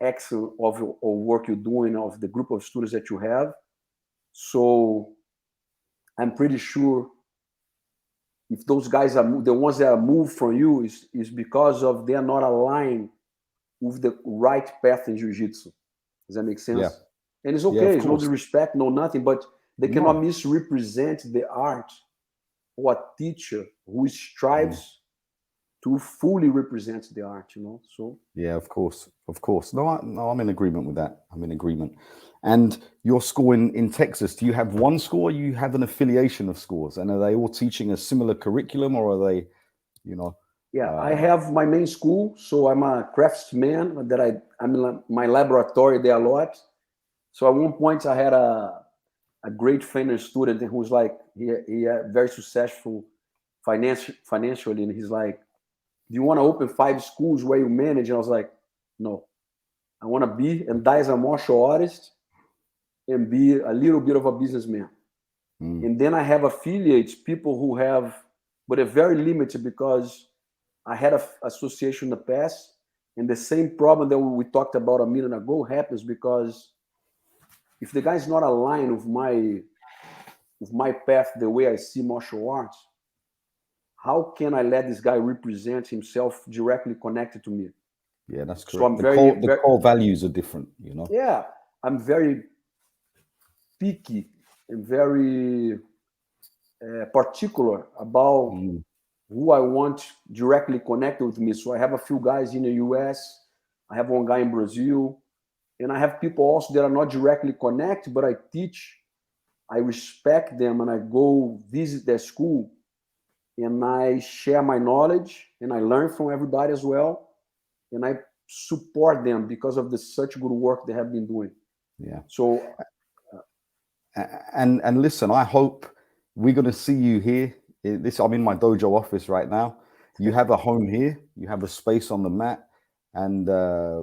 excellent of work you're doing, of the group of students that you have. So I'm pretty sure if those guys are the ones that are moved from you is because of they are not aligned with the right path in jiu-jitsu. Does that make sense? Yeah. And it's okay. It's no disrespect, no nothing, but they cannot misrepresent the art or a teacher who strives to fully represent the art, So yeah, of course. No, I'm in agreement with that. I'm in agreement. And your school in Texas, do you have one school, or you have an affiliation of schools? And are they all teaching a similar curriculum, or are they, Yeah, I have my main school, so I'm a craftsman. That I'm in my laboratory there a lot. So at one point, I had a great trainer student who was like, he very successful financially, and he's like, do you want to open 5 schools where you manage? And I was like, no, I want to be and die as a martial artist and be a little bit of a businessman. And then I have affiliates, people who have, but they're very limited because I had an association in the past, and the same problem that we talked about a minute ago happens because if the guy's not aligned with my path, the way I see martial arts, how can I let this guy represent himself directly connected to me? Yeah, that's correct. So I'm the core values are different, Yeah, I'm very picky and very particular about who I want directly connected with me. So I have a few guys in the US, I have one guy in Brazil, and I have people also that are not directly connected, but I teach, I respect them, and I go visit their school, and I share my knowledge, and I learn from everybody as well, and I support them because of such good work they have been doing. Yeah. So, and listen, I hope we're going to see you here. I'm in my dojo office right now. You have a home here. You have a space on the mat. And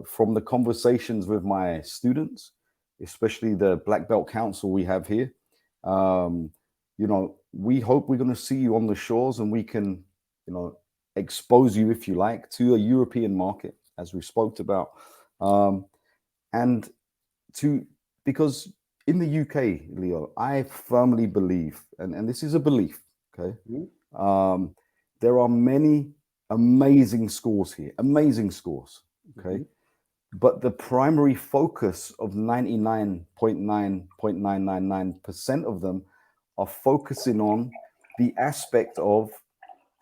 from the conversations with my students, especially the Black Belt Council we have here, we hope we're going to see you on the shores, and we can, expose you, if you like, to a European market, as we spoke about, because in the UK, Leo, I firmly believe, and this is a belief, okay? There are many amazing schools here, okay? But the primary focus of 99.9.999% of them are focusing on the aspect of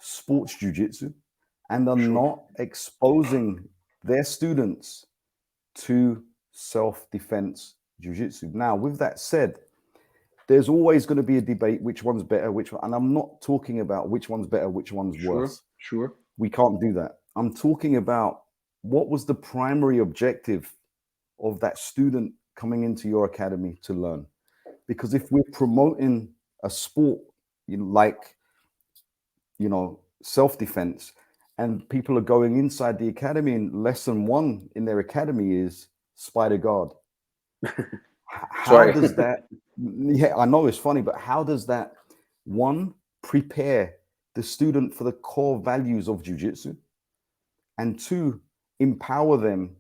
sports jiu-jitsu, and are not exposing their students to self-defense jiu-jitsu. Now, with that said, there's always going to be a debate which one's better, and I'm not talking about which one's better, which one's worse. Sure. We can't do that. I'm talking about what was the primary objective of that student coming into your academy to learn. Because if we're promoting a sport like, self-defense, and people are going inside the academy, and lesson 1 in their academy is spider guard. How does that, yeah, I know it's funny, but how does that, 1, prepare the student for the core values of jiu-jitsu, and 2, empower them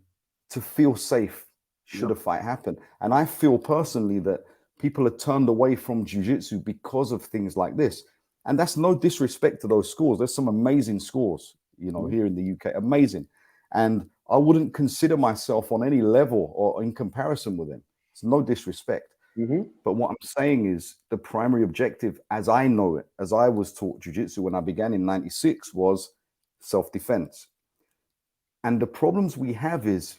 to feel safe should a fight happen. And I feel personally that people are turned away from jiu-jitsu because of things like this. And that's no disrespect to those schools. There's some amazing schools, you know, here in the UK, amazing. And I wouldn't consider myself on any level or in comparison with them. It's no disrespect. But what I'm saying is the primary objective, as I know it, as I was taught jiu-jitsu when I began in 96, was self-defense. And the problems we have is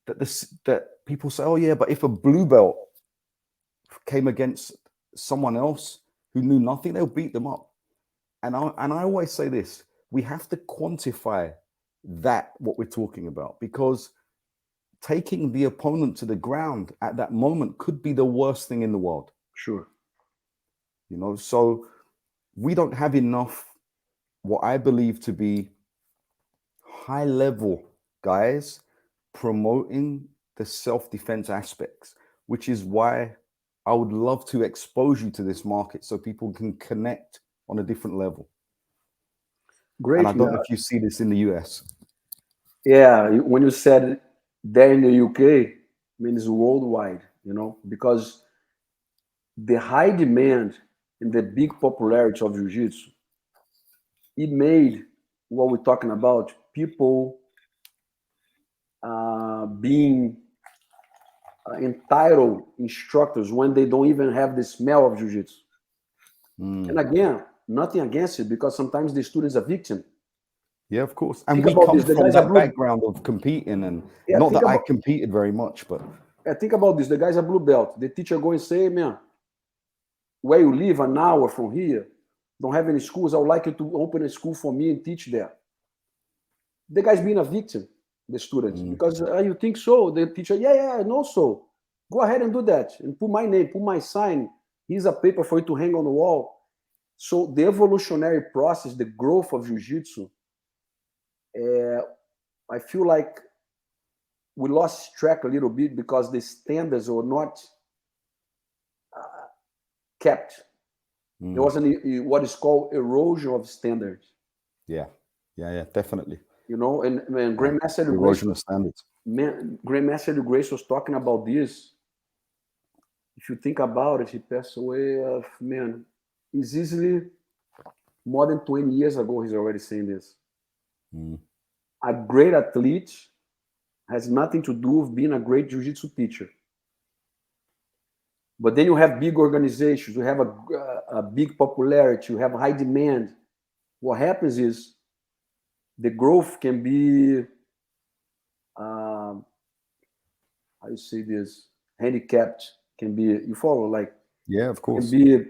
that that people say, oh yeah, but if a blue belt came against someone else who knew nothing, they'll beat them up. And I always say this, we have to quantify that, what we're talking about, because taking the opponent to the ground at that moment could be the worst thing in the world. Sure. You know, so we don't have enough, what I believe to be high level guys promoting the self-defense aspects, which is why I would love to expose you to this market so people can connect on a different level. Great. And I don't know if you see this in the US. Yeah, when you said there in the UK, I mean, it's worldwide, you know, because the high demand and the big popularity of jiu-jitsu, it made what we're talking about, people being entitled instructors when they don't even have the smell of jiu-jitsu. And again, nothing against it, because sometimes the student's a victim. Yeah, of course. And Think we about come this, the from guys are that blue. background of competing, and Yeah, not think that I about- competed very much, but think about this. The guy's a blue belt. The teacher go and say, man, where you live an hour from here, don't have any schools. I would like you to open a school for me and teach there. The guy's being a victim, the student, because you think so. The teacher, yeah, I know so. Go ahead and do that and put my name, put my sign. Here's a paper for you to hang on the wall. So the evolutionary process, the growth of jiu-jitsu, I feel like we lost track a little bit because the standards were not kept. There was what is called erosion of standards. yeah, definitely. You know, and Grandmaster erosion of standards. Grandmaster Gracie was talking about this. If you think about it, he passed away, man, it's easily more than 20 years ago. He's already saying this. A great athlete has nothing to do with being a great jiu-jitsu teacher. But then you have big organizations, you have a big popularity, you have high demand. What happens is the growth can be, how you say this, handicapped, can be, you follow, like, yeah, of course, can be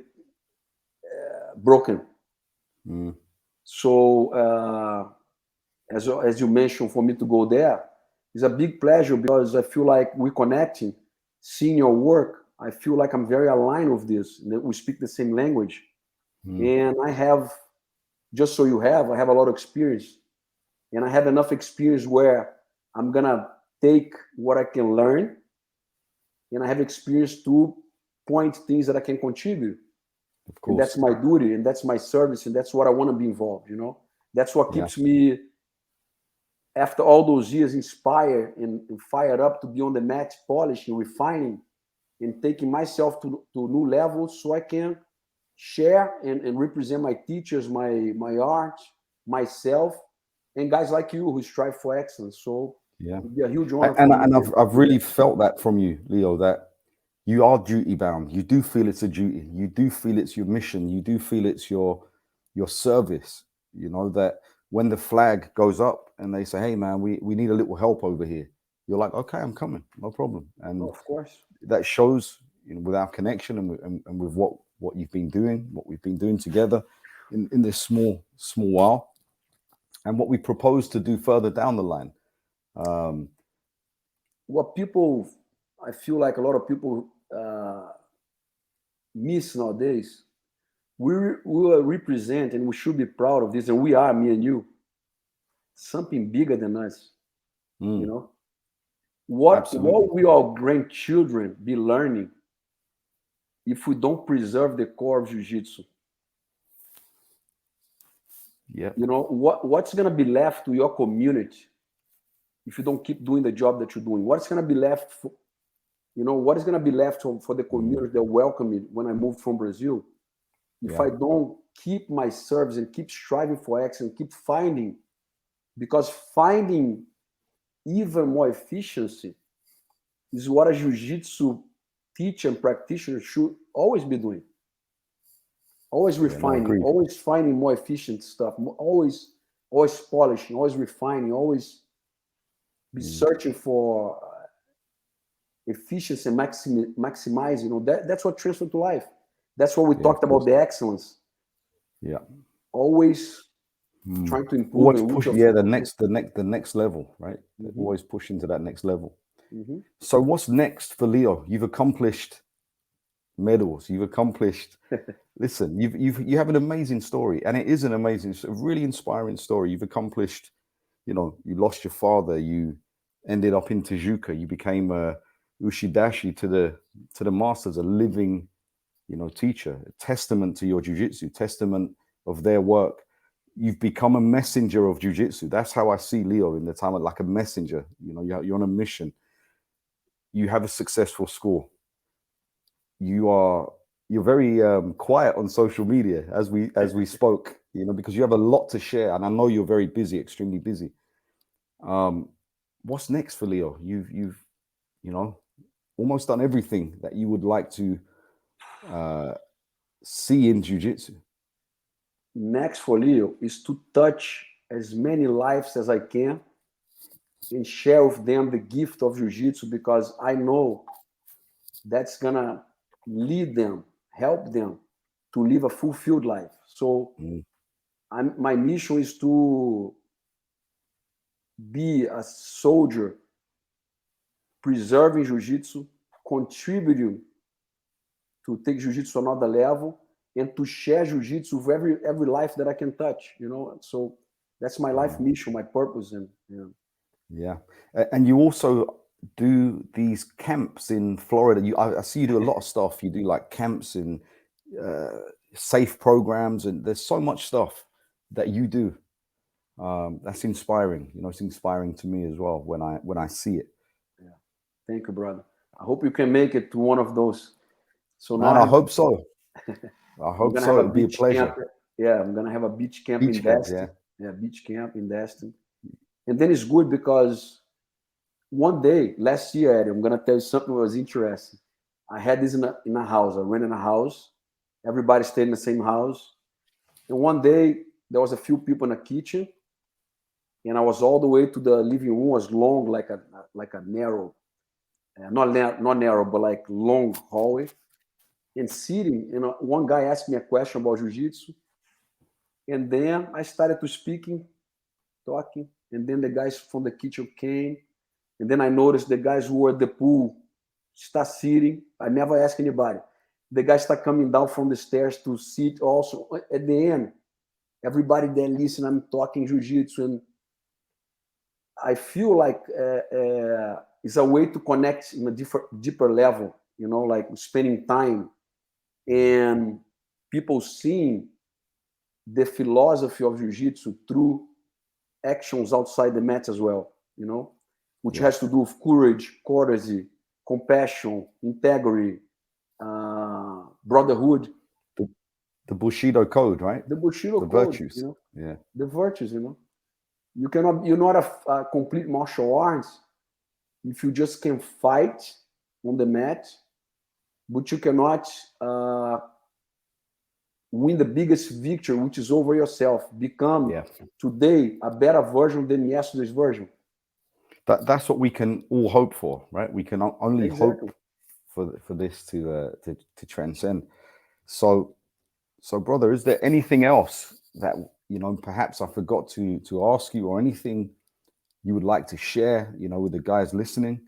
broken. So as you mentioned, for me to go there, it's a big pleasure, because I feel like we're connecting, seeing your work. I feel like I'm very aligned with this. We speak the same language. And I have, just so you have, I have a lot of experience. And I have enough experience where I'm going to take what I can learn, and I have experience to point things that I can contribute. of course. And that's my duty, and that's my service, and that's what I want to be involved, you know? That's what keeps me, after all those years, inspired and fired up to be on the mat, polishing, refining, and taking myself to new levels, so I can share and represent my teachers, my art, myself, and guys like you who strive for excellence. So yeah, it'd be a huge honor. And I've really felt that from you, Leo, that you are duty bound. You do feel it's a duty. You do feel it's your mission. You do feel it's your service. You know, that when the flag goes up and they say, hey man, we need a little help over here, you're like, okay, I'm coming, no problem. And of course, that shows, you know, with our connection and with what you've been doing, what we've been doing together in this small while, and what we propose to do further down the line. What people, I feel like a lot of people miss nowadays, we will represent, and we should be proud of this, and we are, me and you, something bigger than us. You know, what will our grandchildren be learning if we don't preserve the core of jiu-jitsu? Yeah. You know, what's going to be left to your community if you don't keep doing the job that you're doing? What's going to be left for, you know, what is going to be left for the community that welcomed me when I moved from Brazil? If I don't keep my service and keep striving for excellence, keep finding, because finding even more efficiency is what a jiu-jitsu teacher and practitioner should always be doing. Always refining, always finding more efficient stuff, always polishing, always refining, always be searching for efficiency and maximize. You know, that's what transfers to life. That's what we talked about, the excellence. Yeah. Always trying to improve. Always push, the next level, right? Always pushing to that next level. So what's next for Leo? You've accomplished medals. You've accomplished. Listen, you have an amazing story, and it is an amazing, really inspiring story. You've accomplished. You know, you lost your father. You ended up in Tijuca. You became a Uchi Deshi to the masters, a living, you know, teacher, a testament to your jiu-jitsu, testament of their work. You've become a messenger of jiu-jitsu. That's how I see Leo in the time, like a messenger. You know, you're on a mission. You have a successful school. You're very quiet on social media as we spoke, you know, because you have a lot to share, and I know you're very busy, extremely busy. What's next for Leo? You've you know, almost done everything that you would like to see in jiu-jitsu. Next for Leo is to touch as many lives as I can and share with them the gift of jiu-jitsu, because I know that's gonna lead them, help them to live a fulfilled life. So my mission is to be a soldier, preserving jiu-jitsu, contributing to take jiu-jitsu to another level, and to share jiu-jitsu with every life that I can touch, you know. So that's my life mission, my purpose. And and you also do these camps in Florida. I see you do a lot of stuff. You do like camps in safe programs, and there's so much stuff that you do. That's inspiring. You know, it's inspiring to me as well when I see it. Yeah, thank you, brother. I hope you can make it to one of those. So man, I hope so. I hope so. It'd be a pleasure. Camp. Yeah, I'm gonna have a beach camp in Destin. Yeah, beach camp in Destin. And then it's good because one day last year, Eddie, I'm gonna tell you something that was interesting. I had this in a house. I rented a house. Everybody stayed in the same house. And one day there was a few people in the kitchen, and I was all the way to the living room. It was long, like a narrow, not narrow, but like long hallway. And sitting, you know, one guy asked me a question about jiu-jitsu, and then I started to talking, and then the guys from the kitchen came, and then I noticed the guys who were at the pool start sitting. I never asked anybody. The guys start coming down from the stairs to sit also. At the end, everybody there listen, I'm talking jiu-jitsu, and I feel like it's a way to connect in a deeper level, you know, like spending time and people seeing the philosophy of jiu-jitsu through actions outside the mat as well, you know, which has to do with courage, courtesy, compassion, integrity, brotherhood. The Bushido code, right? The Bushido code, virtues. You know? The virtues, you know. You're not a complete martial arts if you just can fight on the mat, but you cannot win the biggest victory, which is over yourself. Become today a better version than yesterday's version. That's what we can all hope for, right? We can only hope for this to transcend. So, brother, is there anything else that, you know, perhaps I forgot to ask you, or anything you would like to share, you know, with the guys listening?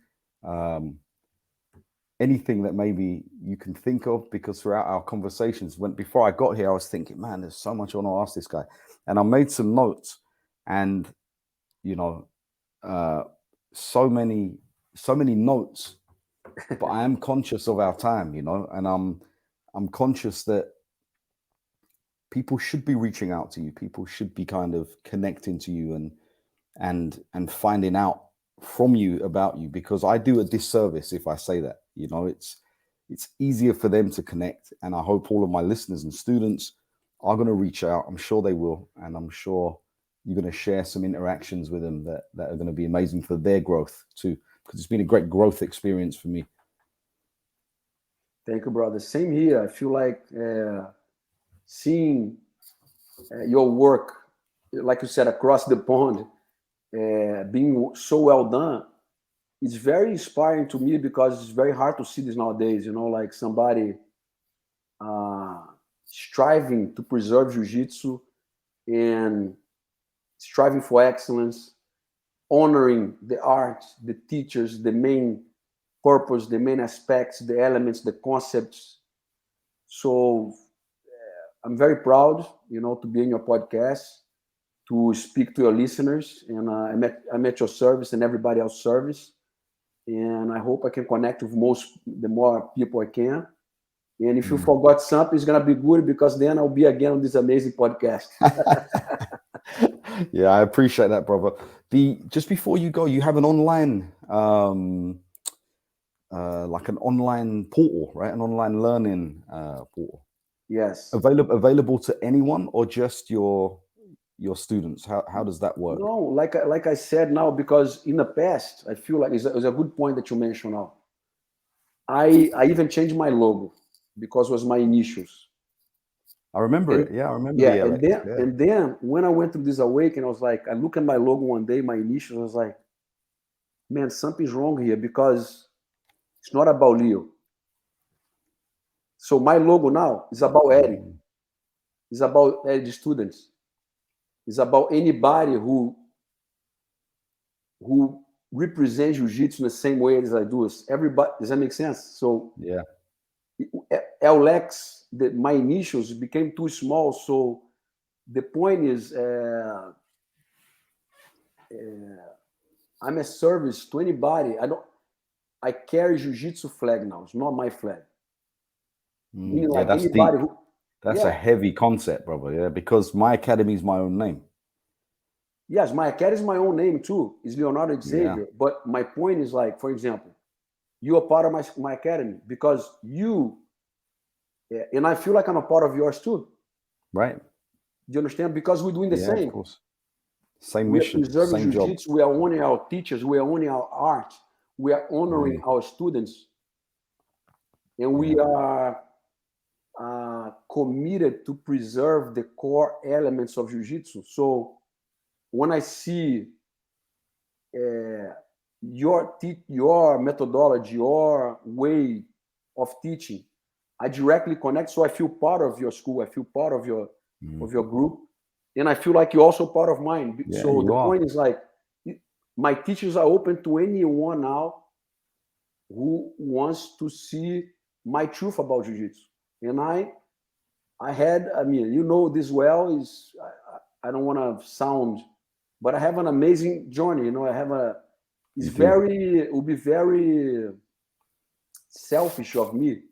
Anything that maybe you can think of? Because throughout our conversations, before I got here, I was thinking, man, there's so much I want to ask this guy, and I made some notes, and you know, so many notes, but I am conscious of our time, you know, and I'm conscious that people should be reaching out to you. People should be kind of connecting to you and finding out from you about you, because I do a disservice if I say that. You know, it's easier for them to connect, and I hope all of my listeners and students are going to reach out. I'm sure they will, and I'm sure you're going to share some interactions with them that are going to be amazing for their growth too, because it's been a great growth experience for me. Thank you, brother. Same here. I feel like seeing your work, like you said, across the pond, being so well done, it's very inspiring to me, because it's very hard to see this nowadays. You know, like somebody striving to preserve jiu-jitsu and striving for excellence, honoring the art, the teachers, the main purpose, the main aspects, the elements, the concepts. So I'm very proud, you know, to be in your podcast, to speak to your listeners, and I'm at your service and everybody else's service, and I hope I can connect with the more people I can. And if you forgot something, it's gonna be good, because then I'll be again on this amazing podcast. Yeah, I appreciate that, brother. Just before you go, you have an online like an online portal, right? An online learning portal. Yes. Available to anyone, or just your students? How does that work? No, like I said now, because in the past, I feel like it's a good point that you mentioned now. I even changed my logo, because it was my initials. I remember it. Yeah, I remember the LX. And then when I went through this awakening, I was like, I look at my logo one day, my initials, I was like, man, something's wrong here, because it's not about Leo. So my logo now is about Eddie. It's about Eddie students. It's about anybody who represents jiu-jitsu in the same way as I do. Everybody, does that make sense? So yeah, LX, my initials became too small. So the point is, I'm a service to anybody. I carry jiu-jitsu flag now. It's not my flag. Meaning, yeah, like that's anybody deep. That's a heavy concept, brother. Yeah, because my academy is my own name. Yes, my academy is my own name too. It's Leonardo Xavier. Yeah. But my point is, like, for example, you are part of my academy because you, and I feel like I'm a part of yours too. Right. Do you understand? Because we're doing the same. Of course. Same We mission, are preserving same job. jiu-jitsu. We are honoring our teachers. We are honoring our art. We are honoring our students. And we are committed to preserve the core elements of jiu-jitsu. So when I see your methodology, your way of teaching, I directly connect. So I feel part of your school. I feel part of your group, and I feel like you're also part of mine. Yeah, so the point is, like, my teachers are open to anyone now who wants to see my truth about jiu-jitsu. And I mean, you know this well, is I don't want to sound, but I have an amazing journey. You know, it would be very selfish of me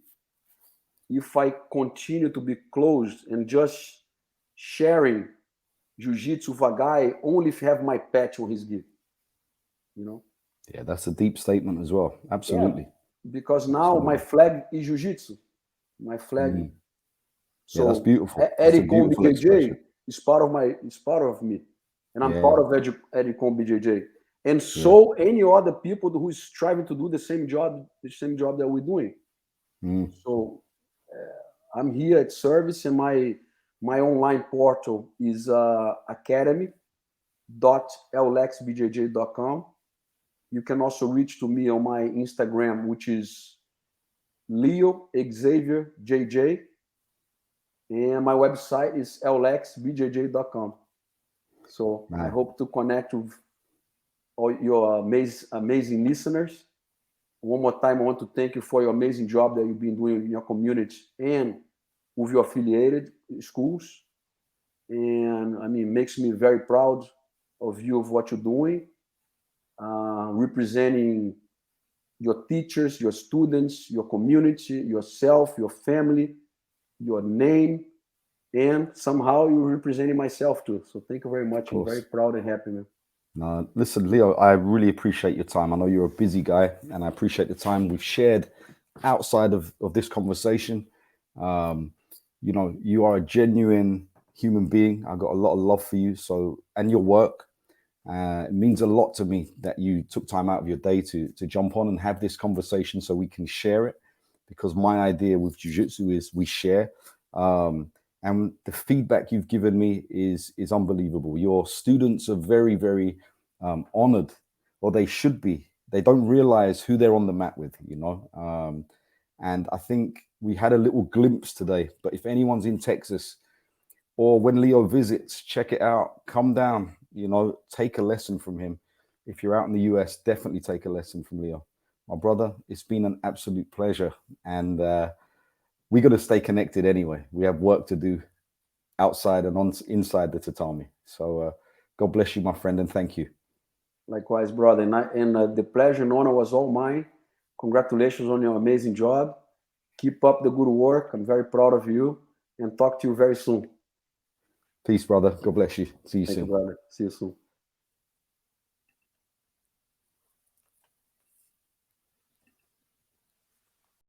if I continue to be closed and just sharing jiu-jitsu with a guy only if he have my patch on his gi. You know? Yeah, that's a deep statement as well. Absolutely. Yeah, because now my flag is jiu-jitsu. My flag. So that's beautiful. Eddie Combe BJJ is part of me. And I'm part of Eddie Combe BJJ. And so any other people who is striving to do the same job that we're doing. So I'm here at service, and my online portal is academy.lxbjj.com. You can also reach to me on my Instagram, which is Leo Xavier JJ, and my website is lxbjj.com. So I hope to connect with all your amazing listeners. One more time, I want to thank you for your amazing job that you've been doing in your community and with your affiliated schools. And I mean, it makes me very proud of you, of what you're doing, representing your teachers, your students, your community, yourself, your family, your name, and somehow you represented myself too. So thank you very much. I'm very course. proud and happy, man. No, listen, Leo, I really appreciate your time. I know you're a busy guy, and I appreciate the time we've shared outside of this conversation. Um, you know, you are a genuine human being. I got a lot of love for you. So, and your work. It means a lot to me that you took time out of your day to jump on and have this conversation so we can share it. Because my idea with jiu-jitsu is we share. And the feedback you've given me is unbelievable. Your students are very, very honored, or they should be. They don't realize who they're on the mat with, you know. And I think we had a little glimpse today. But if anyone's in Texas, or when Leo visits, check it out. Come down, you know, take a lesson from him. If you're out in the US, definitely take a lesson from Leo. My brother, it's been an absolute pleasure. And we got to stay connected anyway. We have work to do outside and inside the tatami. So God bless you, my friend, and thank you. Likewise, brother. And the pleasure and honor was all mine. Congratulations on your amazing job. Keep up the good work. I'm very proud of you, and talk to you very soon. Peace, brother. God bless you. See you Thank soon. you, brother. See you soon.